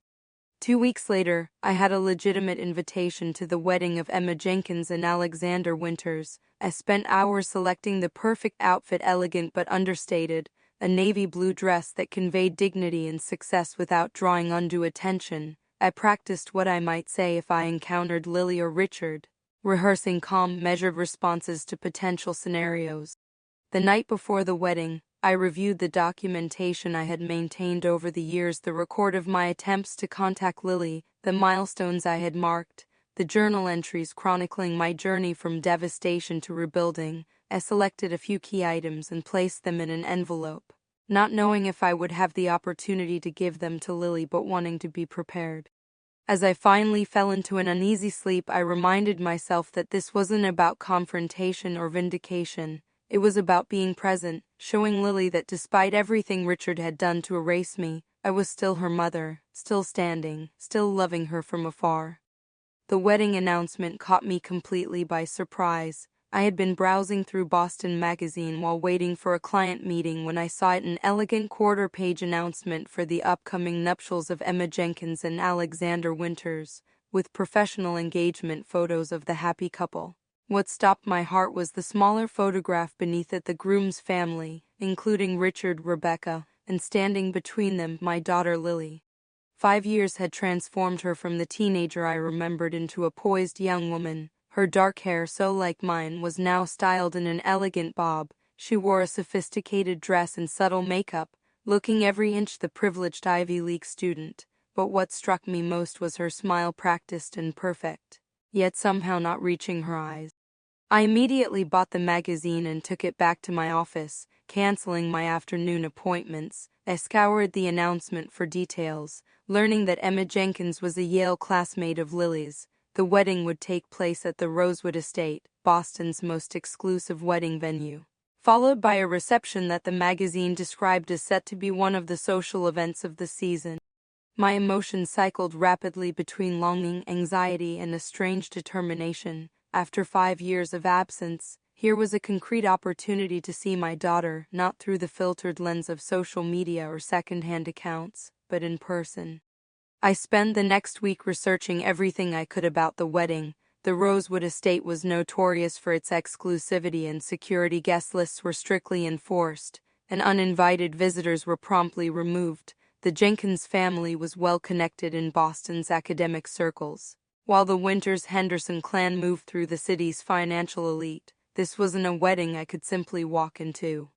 2 weeks later, I had a legitimate invitation to the wedding of Emma Jenkins and Alexander Winters. I spent hours selecting the perfect outfit, elegant but understated, a navy blue dress that conveyed dignity and success without drawing undue attention. I practiced what I might say if I encountered Lily or Richard, rehearsing calm, measured responses to potential scenarios. The night before the wedding, I reviewed the documentation I had maintained over the years, the record of my attempts to contact Lily, the milestones I had marked, the journal entries chronicling my journey from devastation to rebuilding. I selected a few key items and placed them in an envelope, not knowing if I would have the opportunity to give them to Lily but wanting to be prepared. As I finally fell into an uneasy sleep, I reminded myself that this wasn't about confrontation or vindication. It was about being present, showing Lily that despite everything Richard had done to erase me, I was still her mother, still standing, still loving her from afar. The wedding announcement caught me completely by surprise. I had been browsing through Boston Magazine while waiting for a client meeting when I saw it, an elegant quarter-page announcement for the upcoming nuptials of Emma Jenkins and Alexander Winters, with professional engagement photos of the happy couple. What stopped my heart was the smaller photograph beneath it, the groom's family, including Richard, Rebecca, and standing between them, my daughter Lily. 5 years had transformed her from the teenager I remembered into a poised young woman. Her dark hair, so like mine, was now styled in an elegant bob. She wore a sophisticated dress and subtle makeup, looking every inch the privileged Ivy League student, but what struck me most was her smile, practiced and perfect, yet somehow not reaching her eyes. I immediately bought the magazine and took it back to my office, canceling my afternoon appointments. I scoured the announcement for details, learning that Emma Jenkins was a Yale classmate of Lily's. The wedding would take place at the Rosewood Estate, Boston's most exclusive wedding venue, followed by a reception that the magazine described as set to be one of the social events of the season. My emotions cycled rapidly between longing, anxiety, and a strange determination. After 5 years of absence, here was a concrete opportunity to see my daughter, not through the filtered lens of social media or second-hand accounts, but in person. I spent the next week researching everything I could about the wedding. The Rosewood Estate was notorious for its exclusivity, and security guest lists were strictly enforced, and uninvited visitors were promptly removed. The Jenkins family was well connected in Boston's academic circles, while the Winters Henderson clan moved through the city's financial elite. This wasn't a wedding I could simply walk into.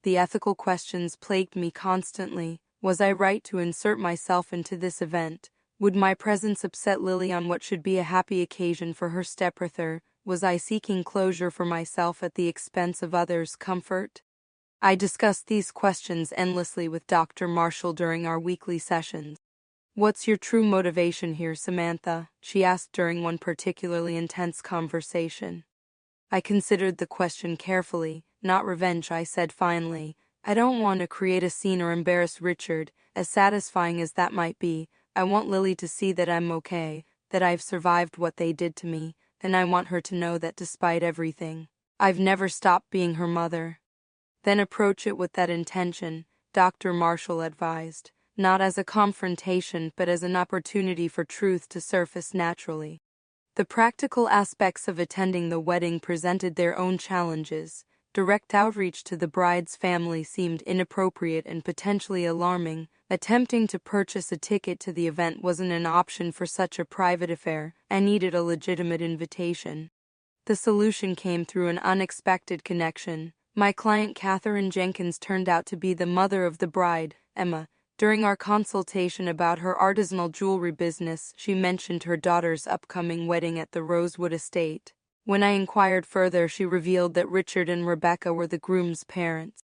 The ethical questions plagued me constantly. Was I right to insert myself into this event? Would my presence upset Lily on what should be a happy occasion for her stepbrother? Was I seeking closure for myself at the expense of others' comfort? I discussed these questions endlessly with Dr. Marshall during our weekly sessions. "What's your true motivation here, Samantha?" she asked during one particularly intense conversation. I considered the question carefully. "Not revenge," I said finally. "I don't want to create a scene or embarrass Richard, as satisfying as that might be. I want Lily to see that I'm okay, that I've survived what they did to me, and I want her to know that despite everything, I've never stopped being her mother." "Then approach it with that intention," Dr. Marshall advised, "not as a confrontation but as an opportunity for truth to surface naturally." The practical aspects of attending the wedding presented their own challenges. Direct outreach to the bride's family seemed inappropriate and potentially alarming. Attempting to purchase a ticket to the event wasn't an option for such a private affair. I needed a legitimate invitation. The solution came through an unexpected connection. My client Catherine Jenkins turned out to be the mother of the bride, Emma. During our consultation about her artisanal jewelry business, she mentioned her daughter's upcoming wedding at the Rosewood Estate. When I inquired further, she revealed that Richard and Rebecca were the groom's parents.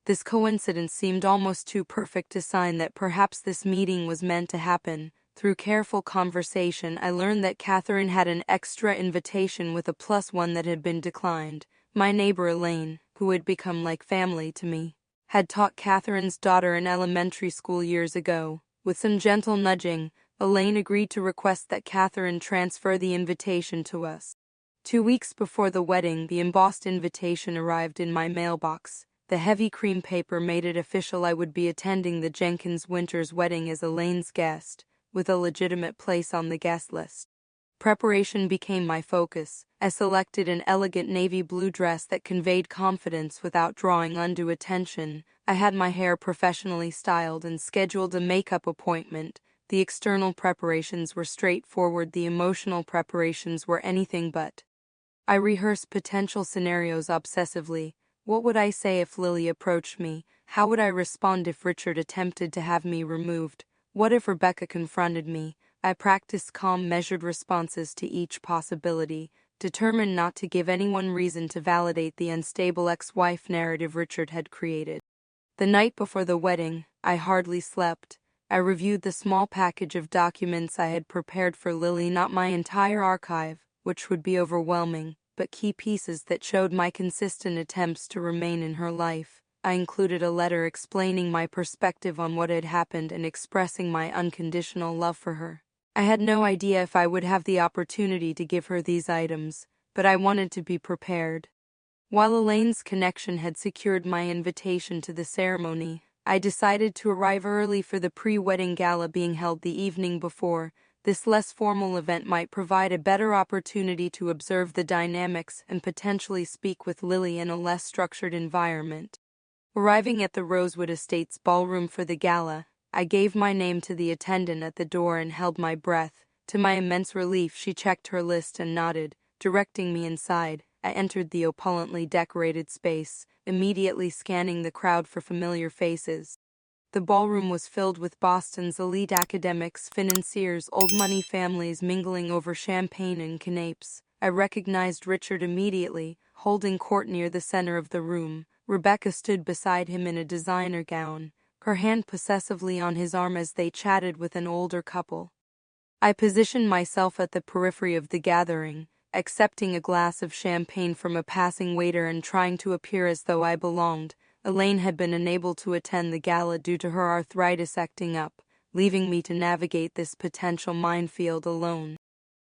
This coincidence seemed almost too perfect a sign that perhaps this meeting was meant to happen. Through careful conversation, I learned that Catherine had an extra invitation with a +1 that had been declined. My neighbor Elaine, who had become like family to me, had taught Catherine's daughter in elementary school years ago. With some gentle nudging, Elaine agreed to request that Catherine transfer the invitation to us. 2 weeks before the wedding, the embossed invitation arrived in my mailbox. The heavy cream paper made it official. I would be attending the Jenkins Winters wedding as Elaine's guest, with a legitimate place on the guest list. Preparation became my focus. I selected an elegant navy blue dress that conveyed confidence without drawing undue attention. I had my hair professionally styled and scheduled a makeup appointment. The external preparations were straightforward. The emotional preparations were anything but. I rehearsed potential scenarios obsessively. What would I say if Lily approached me? How would I respond if Richard attempted to have me removed? What if Rebecca confronted me? I practiced calm, measured responses to each possibility, determined not to give anyone reason to validate the unstable ex-wife narrative Richard had created. The night before the wedding, I hardly slept. I reviewed the small package of documents I had prepared for Lily, not my entire archive, which would be overwhelming, but key pieces that showed my consistent attempts to remain in her life. I included a letter explaining my perspective on what had happened and expressing my unconditional love for her. I had no idea if I would have the opportunity to give her these items, but I wanted to be prepared. While Elaine's connection had secured my invitation to the ceremony, I decided to arrive early for the pre-wedding gala being held the evening before. This less formal event might provide a better opportunity to observe the dynamics and potentially speak with Lily in a less structured environment. Arriving at the Rosewood Estate's ballroom for the gala, I gave my name to the attendant at the door and held my breath. To my immense relief, she checked her list and nodded, directing me inside. I entered the opulently decorated space, immediately scanning the crowd for familiar faces. The ballroom was filled with Boston's elite academics, financiers, old money families mingling over champagne and canapes. I recognized Richard immediately, holding court near the center of the room. Rebecca stood beside him in a designer gown, her hand possessively on his arm as they chatted with an older couple. I positioned myself at the periphery of the gathering, accepting a glass of champagne from a passing waiter and trying to appear as though I belonged. Elaine had been unable to attend the gala due to her arthritis acting up, leaving me to navigate this potential minefield alone.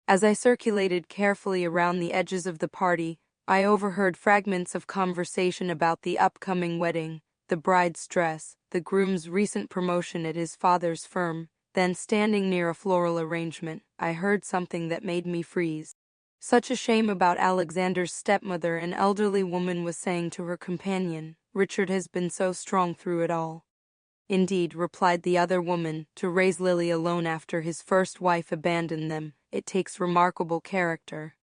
As I circulated carefully around the edges of the party, I overheard fragments of conversation about the upcoming wedding, the bride's dress, the groom's recent promotion at his father's firm. Then, standing near a floral arrangement, I heard something that made me freeze. Such a shame about Alexander's stepmother, an elderly woman was saying to her companion. Richard has been so strong through it all. Indeed, replied the other woman, to raise Lily alone after his first wife abandoned them, it takes remarkable character.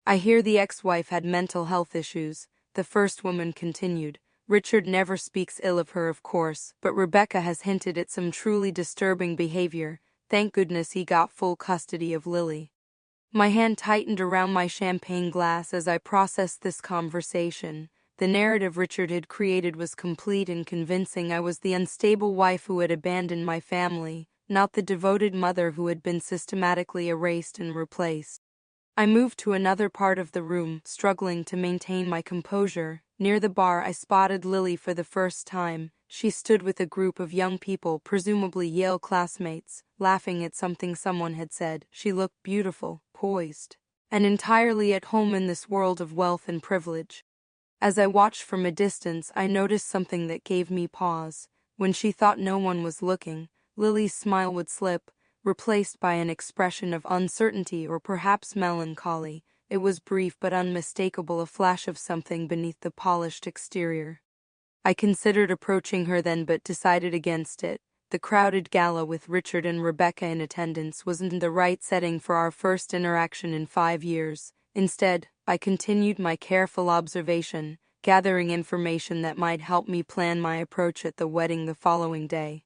I hear the ex-wife had mental health issues, the first woman continued. Richard never speaks ill of her, of course, but Rebecca has hinted at some truly disturbing behavior. Thank goodness he got full custody of Lily. My hand tightened around my champagne glass as I processed this conversation. The narrative Richard had created was complete and convincing. I was the unstable wife who had abandoned my family, not the devoted mother who had been systematically erased and replaced. I moved to another part of the room, struggling to maintain my composure. Near the bar, I spotted Lily for the first time. She stood with a group of young people, presumably Yale classmates, laughing at something someone had said. She looked beautiful, poised, and entirely at home in this world of wealth and privilege. As I watched from a distance, I noticed something that gave me pause. When she thought no one was looking, Lily's smile would slip, replaced by an expression of uncertainty or perhaps melancholy. It was brief but unmistakable, a flash of something beneath the polished exterior. I considered approaching her then but decided against it. The crowded gala with Richard and Rebecca in attendance wasn't the right setting for our first interaction in 5 years. Instead, I continued my careful observation, gathering information that might help me plan my approach at the wedding the following day.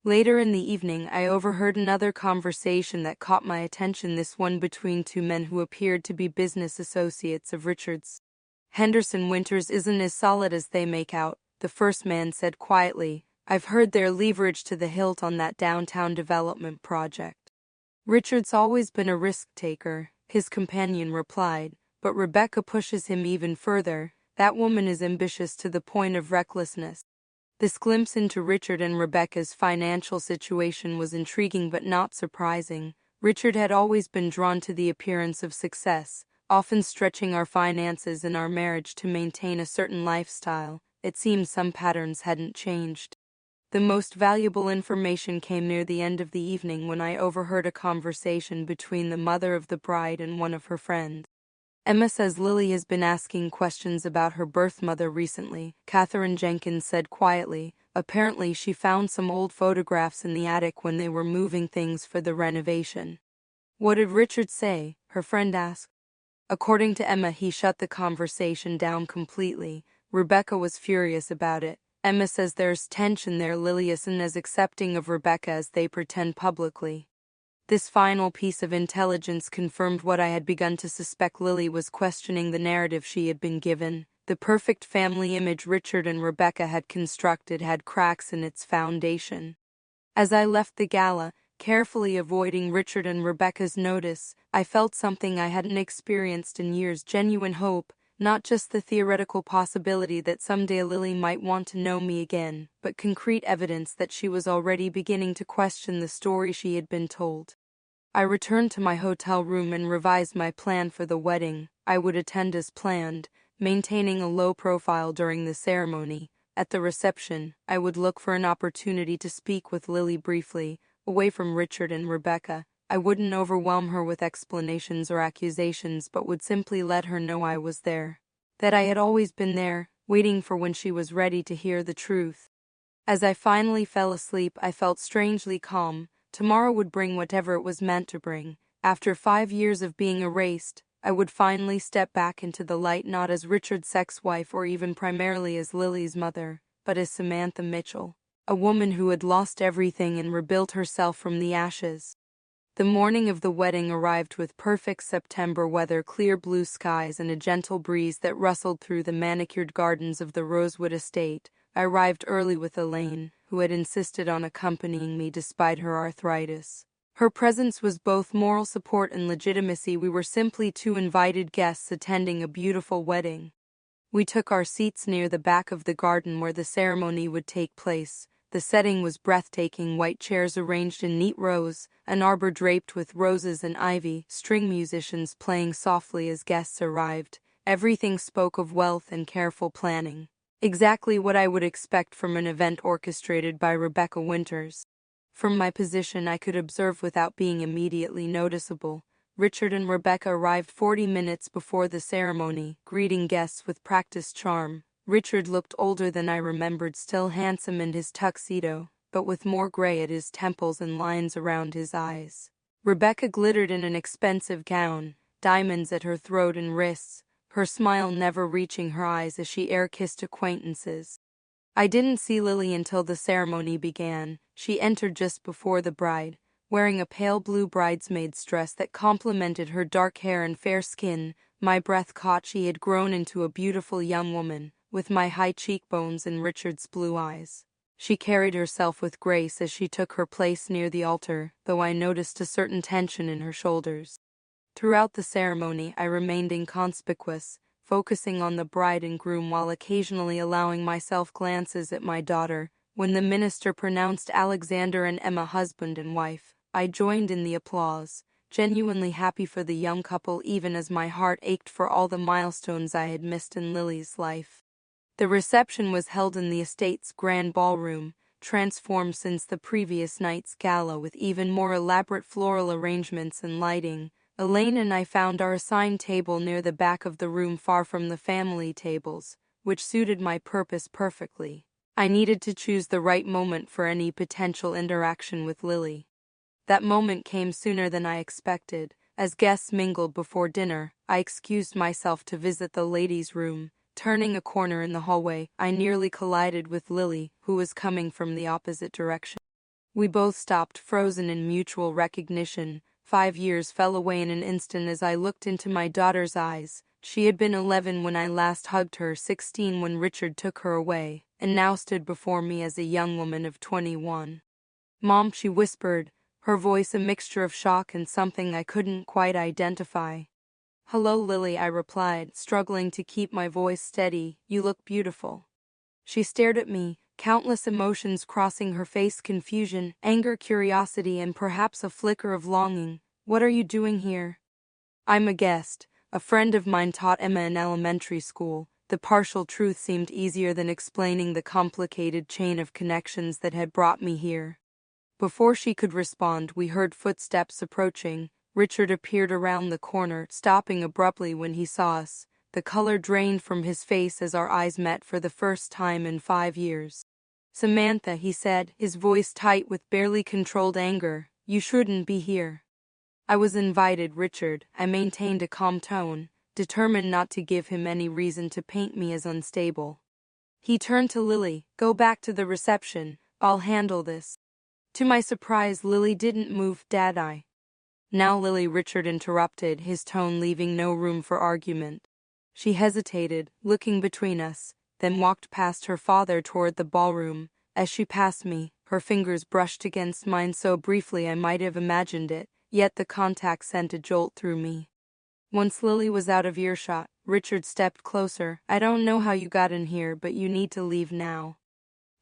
Later in the evening, I overheard another conversation that caught my attention, this one between two men who appeared to be business associates of Richard's. Henderson Winters isn't as solid as they make out, the first man said quietly. I've heard they're leveraged to the hilt on that downtown development project. Richard's always been a risk-taker, his companion replied, but Rebecca pushes him even further. That woman is ambitious to the point of recklessness. This glimpse into Richard and Rebecca's financial situation was intriguing but not surprising. Richard had always been drawn to the appearance of success, often stretching our finances in our marriage to maintain a certain lifestyle. It seemed some patterns hadn't changed. The most valuable information came near the end of the evening when I overheard a conversation between the mother of the bride and one of her friends. Emma says Lily has been asking questions about her birth mother recently, Catherine Jenkins said quietly. Apparently she found some old photographs in the attic when they were moving things for the renovation. What did Richard say? Her friend asked. According to Emma, he shut the conversation down completely. Rebecca was furious about it. Emma says there's tension there. Lily isn't as accepting of Rebecca as they pretend publicly. This final piece of intelligence confirmed what I had begun to suspect. Lily was questioning the narrative she had been given. The perfect family image Richard and Rebecca had constructed had cracks in its foundation. As I left the gala, carefully avoiding Richard and Rebecca's notice, I felt something I hadn't experienced in years: genuine hope. Not just the theoretical possibility that someday Lily might want to know me again, but concrete evidence that she was already beginning to question the story she had been told. I returned to my hotel room and revised my plan for the wedding. I would attend as planned, maintaining a low profile during the ceremony. At the reception, I would look for an opportunity to speak with Lily briefly, away from Richard and Rebecca. I wouldn't overwhelm her with explanations or accusations, but would simply let her know I was there, that I had always been there, waiting for when she was ready to hear the truth. As I finally fell asleep, I felt strangely calm. Tomorrow would bring whatever it was meant to bring. After 5 years of being erased, I would finally step back into the light, not as Richard's ex-wife or even primarily as Lily's mother, but as Samantha Mitchell. a woman who had lost everything and rebuilt herself from the ashes. The morning of the wedding arrived with perfect September weather, clear blue skies, and a gentle breeze that rustled through the manicured gardens of the Rosewood estate. I arrived early with Elaine, who had insisted on accompanying me despite her arthritis. Her presence was both moral support and legitimacy. We were simply two invited guests attending a beautiful wedding. We took our seats near the back of the garden where the ceremony would take place. The setting was breathtaking: white chairs arranged in neat rows, an arbor draped with roses and ivy, string musicians playing softly as guests arrived. Everything spoke of wealth and careful planning. Exactly what I would expect from an event orchestrated by Rebecca Winters. From my position, I could observe without being immediately noticeable. Richard and Rebecca arrived 40 minutes before the ceremony, greeting guests with practiced charm. Richard looked older than I remembered, still handsome in his tuxedo, but with more gray at his temples and lines around his eyes. Rebecca glittered in an expensive gown, diamonds at her throat and wrists, her smile never reaching her eyes as she air-kissed acquaintances. I didn't see Lily until the ceremony began. She entered just before the bride, wearing a pale blue bridesmaid's dress that complemented her dark hair and fair skin. My breath caught. She had grown into a beautiful young woman, with my high cheekbones and Richard's blue eyes. She carried herself with grace as she took her place near the altar, though I noticed a certain tension in her shoulders. Throughout the ceremony, I remained inconspicuous, focusing on the bride and groom while occasionally allowing myself glances at my daughter. When the minister pronounced Alexander and Emma husband and wife, I joined in the applause, genuinely happy for the young couple even as my heart ached for all the milestones I had missed in Lily's life. The reception was held in the estate's grand ballroom, transformed since the previous night's gala with even more elaborate floral arrangements and lighting. Elaine and I found our assigned table near the back of the room, far from the family tables, which suited my purpose perfectly. I needed to choose the right moment for any potential interaction with Lily. That moment came sooner than I expected. As guests mingled before dinner, I excused myself to visit the ladies' room. Turning a corner in the hallway, I nearly collided with Lily, who was coming from the opposite direction. We both stopped, frozen in mutual recognition. 5 years fell away in an instant as I looked into my daughter's eyes. She had been 11 when I last hugged her, 16 when Richard took her away, and now stood before me as a young woman of 21. "Mom," she whispered, her voice a mixture of shock and something I couldn't quite identify. "Hello, Lily," I replied, struggling to keep my voice steady. "You look beautiful." She stared at me, countless emotions crossing her face: confusion, anger, curiosity, and perhaps a flicker of longing. "What are you doing here?" "I'm a guest. A friend of mine taught Emma in elementary school." The partial truth seemed easier than explaining the complicated chain of connections that had brought me here. Before she could respond, we heard footsteps approaching. Richard appeared around the corner, stopping abruptly when he saw us. The color drained from his face as our eyes met for the first time in 5 years. "Samantha," he said, his voice tight with barely controlled anger, "you shouldn't be here." "I was invited, Richard," I maintained a calm tone, determined not to give him any reason to paint me as unstable. He turned to Lily. "Go back to the reception. I'll handle this." To my surprise, Lily didn't move. "Dad, I—" "Now, Lily," Richard interrupted, his tone leaving no room for argument. She hesitated, looking between us, then walked past her father toward the ballroom. As she passed me, her fingers brushed against mine so briefly I might have imagined it, yet the contact sent a jolt through me. Once Lily was out of earshot, Richard stepped closer. "I don't know how you got in here, but you need to leave now."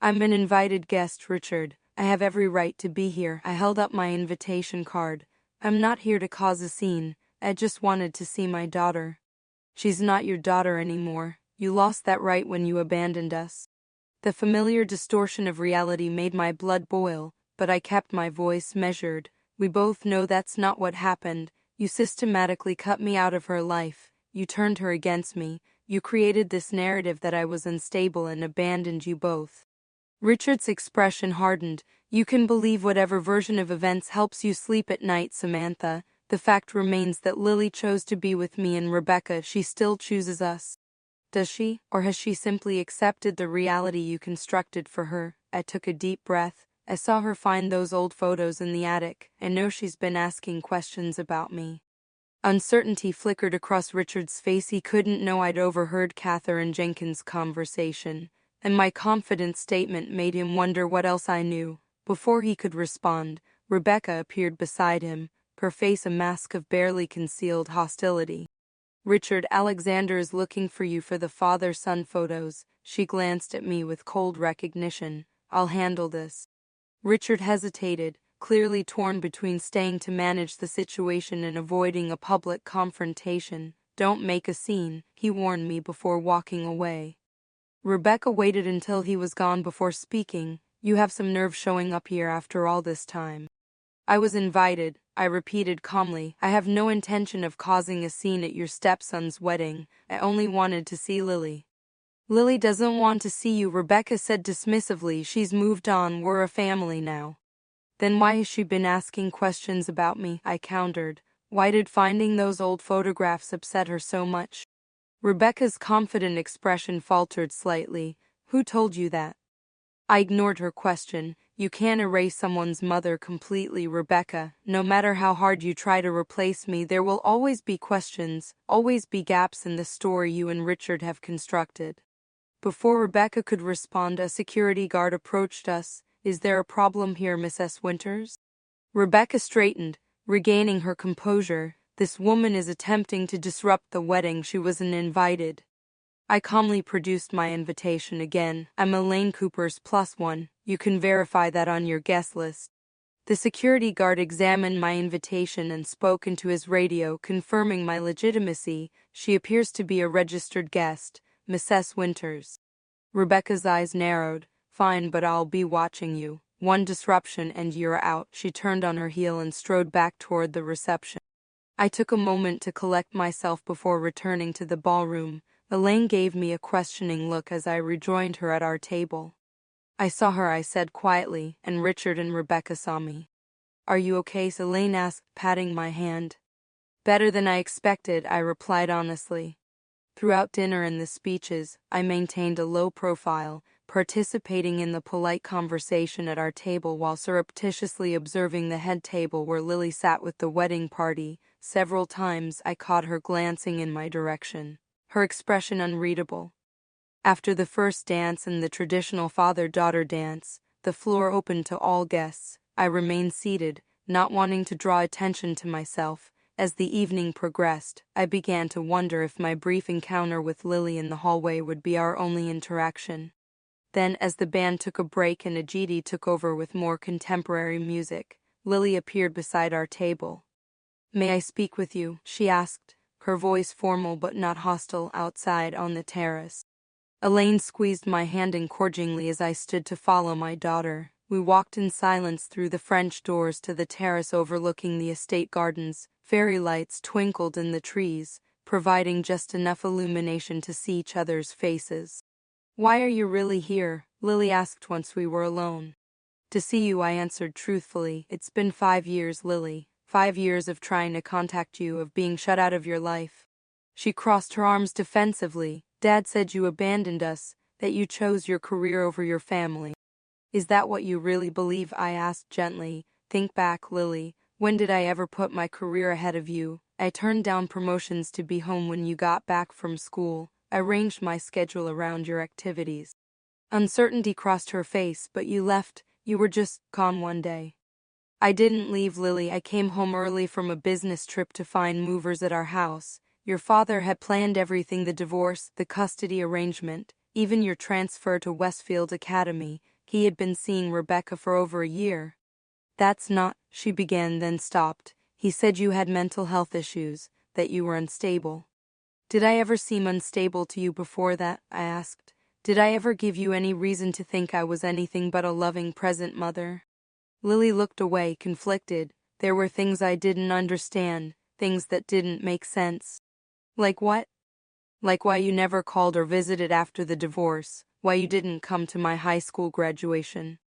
"I'm an invited guest, Richard. I have every right to be here." I held up my invitation card. "I'm not here to cause a scene. I just wanted to see my daughter." "She's not your daughter anymore. You lost that right when you abandoned us." The familiar distortion of reality made my blood boil, but I kept my voice measured. "We both know that's not what happened. You systematically cut me out of her life. You turned her against me. You created this narrative that I was unstable and abandoned you both." Richard's expression hardened. "You can believe whatever version of events helps you sleep at night, Samantha. The fact remains that Lily chose to be with me and Rebecca. She still chooses us." "Does she, or has she simply accepted the reality you constructed for her?" I took a deep breath. I saw her find those old photos in the attic. I know she's been asking questions about me. Uncertainty flickered across Richard's face. He couldn't know I'd overheard Catherine Jenkins' conversation, and my confident statement made him wonder what else I knew. Before he could respond, Rebecca appeared beside him, her face a mask of barely concealed hostility. "Richard, Alexander is looking for you for the father-son photos." She glanced at me with cold recognition. "I'll handle this." Richard hesitated, clearly torn between staying to manage the situation and avoiding a public confrontation. "Don't make a scene," he warned me before walking away. Rebecca waited until he was gone before speaking. "You have some nerve showing up here after all this time." "I was invited," I repeated calmly. "I have no intention of causing a scene at your stepson's wedding. I only wanted to see Lily." "Lily doesn't want to see you," Rebecca said dismissively. "She's moved on. We're a family now." "Then why has she been asking questions about me?" I countered. "Why did finding those old photographs upset her so much?" Rebecca's confident expression faltered slightly. "Who told you that?" I ignored her question. "You can't erase someone's mother completely, Rebecca. No matter how hard you try to replace me, there will always be questions, always be gaps in the story you and Richard have constructed." Before Rebecca could respond, a security guard approached us. "Is there a problem here, Mrs. Winters?" Rebecca straightened, regaining her composure. "This woman is attempting to disrupt the wedding. She wasn't invited." I calmly produced my invitation again. "I'm Elaine Cooper's +1. You can verify that on your guest list." The security guard examined my invitation and spoke into his radio, confirming my legitimacy. "She appears to be a registered guest, Mrs. Winters." Rebecca's eyes narrowed. "Fine, but I'll be watching you. One disruption and you're out." She turned on her heel and strode back toward the reception. I took a moment to collect myself before returning to the ballroom. Elaine gave me a questioning look as I rejoined her at our table. "I saw her," I said quietly, "and Richard and Rebecca saw me." "Are you okay?" Elaine asked, patting my hand. "Better than I expected," I replied honestly. Throughout dinner and the speeches, I maintained a low profile, participating in the polite conversation at our table while surreptitiously observing the head table where Lily sat with the wedding party. Several times I caught her glancing in my direction, her expression unreadable. After the first dance and the traditional father-daughter dance, the floor opened to all guests. I remained seated, not wanting to draw attention to myself. As the evening progressed, I began to wonder if my brief encounter with Lily in the hallway would be our only interaction. Then, as the band took a break and Ajiti took over with more contemporary music, Lily appeared beside our table. "May I speak with you?" she asked, her voice formal but not hostile, outside on the terrace. Elaine squeezed my hand encouragingly as I stood to follow my daughter. We walked in silence through the French doors to the terrace overlooking the estate gardens. Fairy lights twinkled in the trees, providing just enough illumination to see each other's faces. "Why are you really here?" Lily asked once we were alone. "To see you," I answered truthfully. "It's been 5 years, Lily. 5 years of trying to contact you, of being shut out of your life." She crossed her arms defensively. "Dad said you abandoned us, that you chose your career over your family." "Is that what you really believe?" I asked gently. "Think back, Lily. When did I ever put my career ahead of you? I turned down promotions to be home when you got back from school. I arranged my schedule around your activities." Uncertainty crossed her face. "But you left. You were just gone one day." "I didn't leave, Lily. I came home early from a business trip to find movers at our house. Your father had planned everything: the divorce, the custody arrangement, even your transfer to Westfield Academy. He had been seeing Rebecca for over a year." "That's not," she began, then stopped. "He said you had mental health issues, that you were unstable." "Did I ever seem unstable to you before that?" I asked. "Did I ever give you any reason to think I was anything but a loving present mother?" Lily looked away, conflicted. There were things I didn't understand, things that didn't make sense. "Like what?" "Like why you never called or visited after the divorce, why you didn't come to my high school graduation."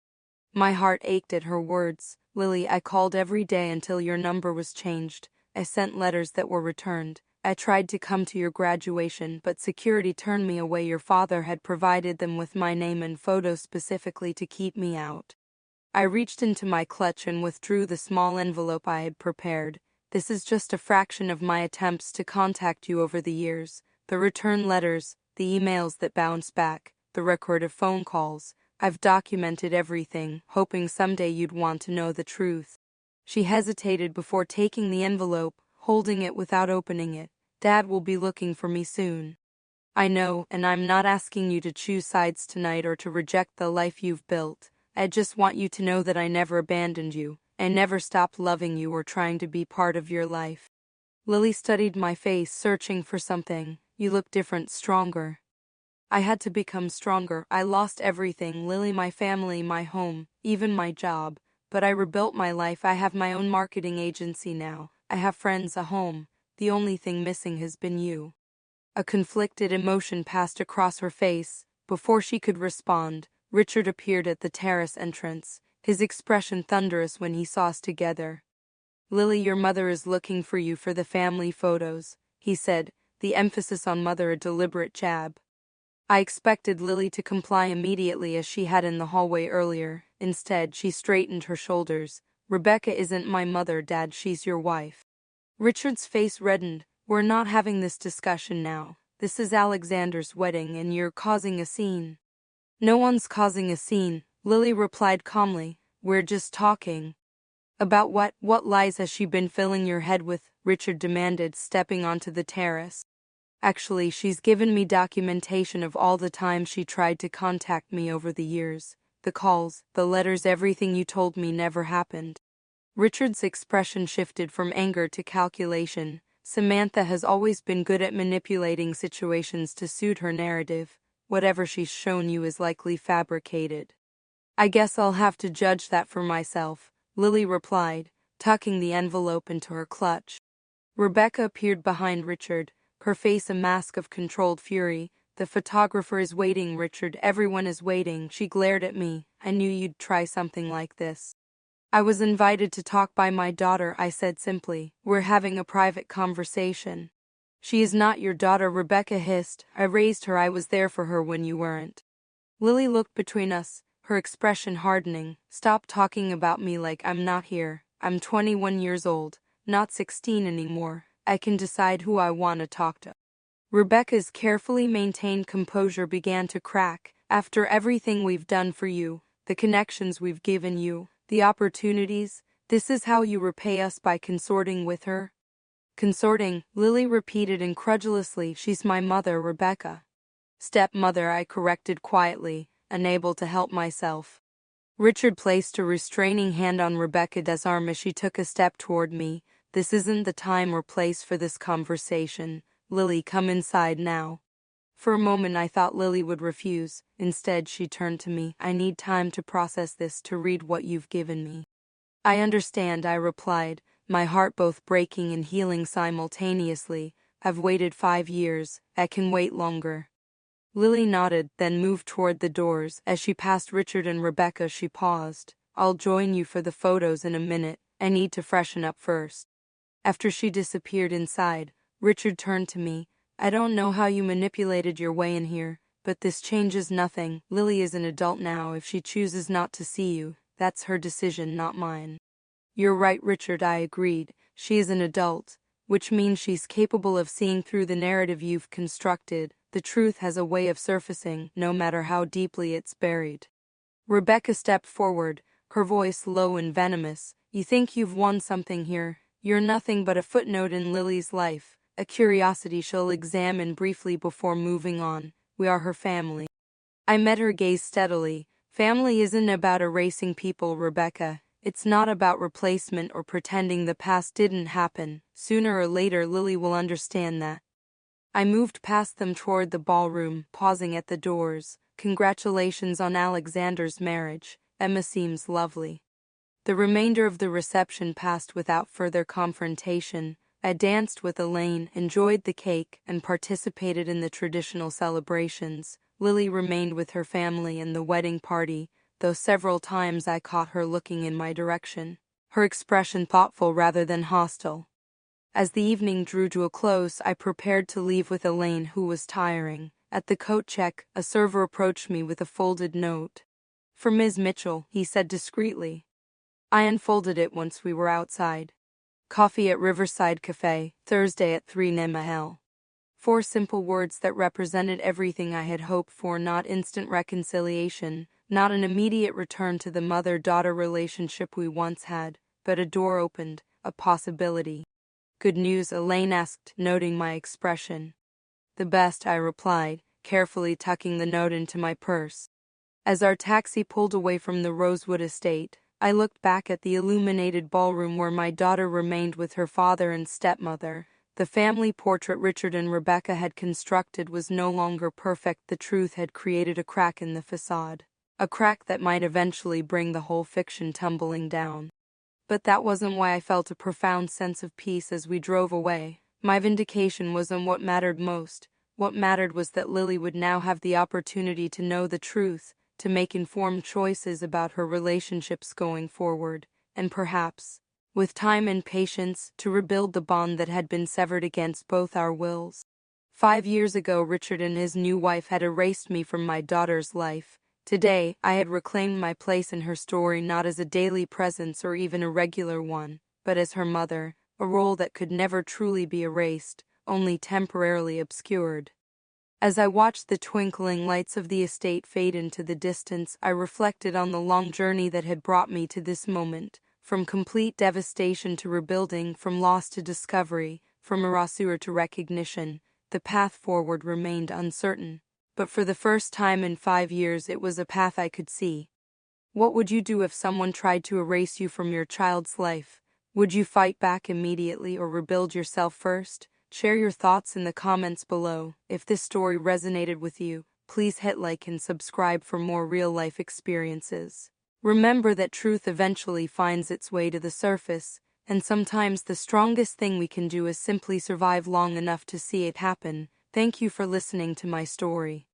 My heart ached at her words. "Lily, I called every day until your number was changed. I sent letters that were returned. I tried to come to your graduation, but security turned me away. Your father had provided them with my name and photo specifically to keep me out. I reached into my clutch and withdrew the small envelope I had prepared. This is just a fraction of my attempts to contact you over the years. The return letters, the emails that bounce back, the record of phone calls. I've documented everything, hoping someday you'd want to know the truth. She hesitated before taking the envelope, holding it without opening it. Dad will be looking for me soon. I know, and I'm not asking you to choose sides tonight or to reject the life you've built. I just want you to know that I never abandoned you. I never stopped loving you or trying to be part of your life. Lily studied my face, searching for something. You look different, stronger. I had to become stronger. I lost everything, Lily, my family, my home, even my job. But I rebuilt my life. I have my own marketing agency now. I have friends, a home. The only thing missing has been you. A conflicted emotion passed across her face. Before she could respond, Richard appeared at the terrace entrance, his expression thunderous when he saw us together. Lily, your mother is looking for you for the family photos, he said, the emphasis on mother a deliberate jab. I expected Lily to comply immediately as she had in the hallway earlier. Instead, she straightened her shoulders. Rebecca isn't my mother, Dad, she's your wife. Richard's face reddened. We're not having this discussion now. This is Alexander's wedding and you're causing a scene. No one's causing a scene, Lily replied calmly. We're just talking. About what? What lies has she been filling your head with? Richard demanded, stepping onto the terrace. Actually, she's given me documentation of all the times she tried to contact me over the years. The calls, the letters, everything you told me never happened. Richard's expression shifted from anger to calculation. Samantha has always been good at manipulating situations to suit her narrative. Whatever she's shown you is likely fabricated. I guess I'll have to judge that for myself, Lily replied, tucking the envelope into her clutch. Rebecca appeared behind Richard, her face a mask of controlled fury. The photographer is waiting, Richard. Everyone is waiting. She glared at me. I knew you'd try something like this. I was invited to talk by my daughter, I said simply. We're having a private conversation. She is not your daughter, Rebecca hissed. I raised her. I was there for her when you weren't. Lily looked between us, her expression hardening. Stop talking about me like I'm not here. I'm 21 years old, not 16 anymore. I can decide who I want to talk to. Rebecca's carefully maintained composure began to crack. After everything we've done for you, the connections we've given you, the opportunities, this is how you repay us by consorting with her? Consorting, Lily repeated incredulously. She's my mother, Rebecca. Stepmother, I corrected quietly, unable to help myself. Richard placed a restraining hand on Rebecca's arm as she took a step toward me. This isn't the time or place for this conversation. Lily, come inside now. For a moment I thought Lily would refuse. Instead, she turned to me. I need time to process this, to read what you've given me. I understand, I replied, my heart both breaking and healing simultaneously. I've waited 5 years. I can wait longer. Lily nodded, then moved toward the doors. As she passed Richard and Rebecca, she paused. I'll join you for the photos in a minute. I need to freshen up first. After she disappeared inside, Richard turned to me. I don't know how you manipulated your way in here, but this changes nothing. Lily is an adult now. If she chooses not to see you, that's her decision, not mine. You're right, Richard, I agreed. She is an adult, which means she's capable of seeing through the narrative you've constructed. The truth has a way of surfacing, no matter how deeply it's buried. Rebecca stepped forward, her voice low and venomous. You think you've won something here? You're nothing but a footnote in Lily's life, a curiosity she'll examine briefly before moving on. We are her family. I met her gaze steadily. Family isn't about erasing people, Rebecca. It's not about replacement or pretending the past didn't happen. Sooner or later Lily will understand that. I moved past them toward the ballroom, pausing at the doors. Congratulations on Alexander's marriage. Emma seems lovely. The remainder of the reception passed without further confrontation. I danced with Elaine, enjoyed the cake, and participated in the traditional celebrations. Lily remained with her family in the wedding party, though several times I caught her looking in my direction, her expression thoughtful rather than hostile. As the evening drew to a close, I prepared to leave with Elaine, who was tiring. At the coat check, a server approached me with a folded note. "For Ms. Mitchell," he said discreetly. I unfolded it once we were outside. "Coffee at Riverside Cafe, Thursday at 3 p.m. 4 simple words that represented everything I had hoped for: not instant reconciliation, not an immediate return to the mother-daughter relationship we once had, but a door opened, a possibility. "Good news?" Elaine asked, noting my expression. "The best," I replied, carefully tucking the note into my purse. As our taxi pulled away from the Rosewood estate, I looked back at the illuminated ballroom where my daughter remained with her father and stepmother. The family portrait Richard and Rebecca had constructed was no longer perfect. The truth had created a crack in the facade, a crack that might eventually bring the whole fiction tumbling down. But that wasn't why I felt a profound sense of peace as we drove away. My vindication wasn't what mattered most. What mattered was that Lily would now have the opportunity to know the truth, to make informed choices about her relationships going forward, and perhaps, with time and patience, to rebuild the bond that had been severed against both our wills. 5 years ago, Richard and his new wife had erased me from my daughter's life. Today, I had reclaimed my place in her story, not as a daily presence or even a regular one, but as her mother, a role that could never truly be erased, only temporarily obscured. As I watched the twinkling lights of the estate fade into the distance, I reflected on the long journey that had brought me to this moment, from complete devastation to rebuilding, from loss to discovery, from erasure to recognition. The path forward remained uncertain, but for the first time in 5 years it was a path I could see. What would you do if someone tried to erase you from your child's life? Would you fight back immediately or rebuild yourself first? Share your thoughts in the comments below. If this story resonated with you, please hit like and subscribe for more real-life experiences. Remember that truth eventually finds its way to the surface, and sometimes the strongest thing we can do is simply survive long enough to see it happen. Thank you for listening to my story.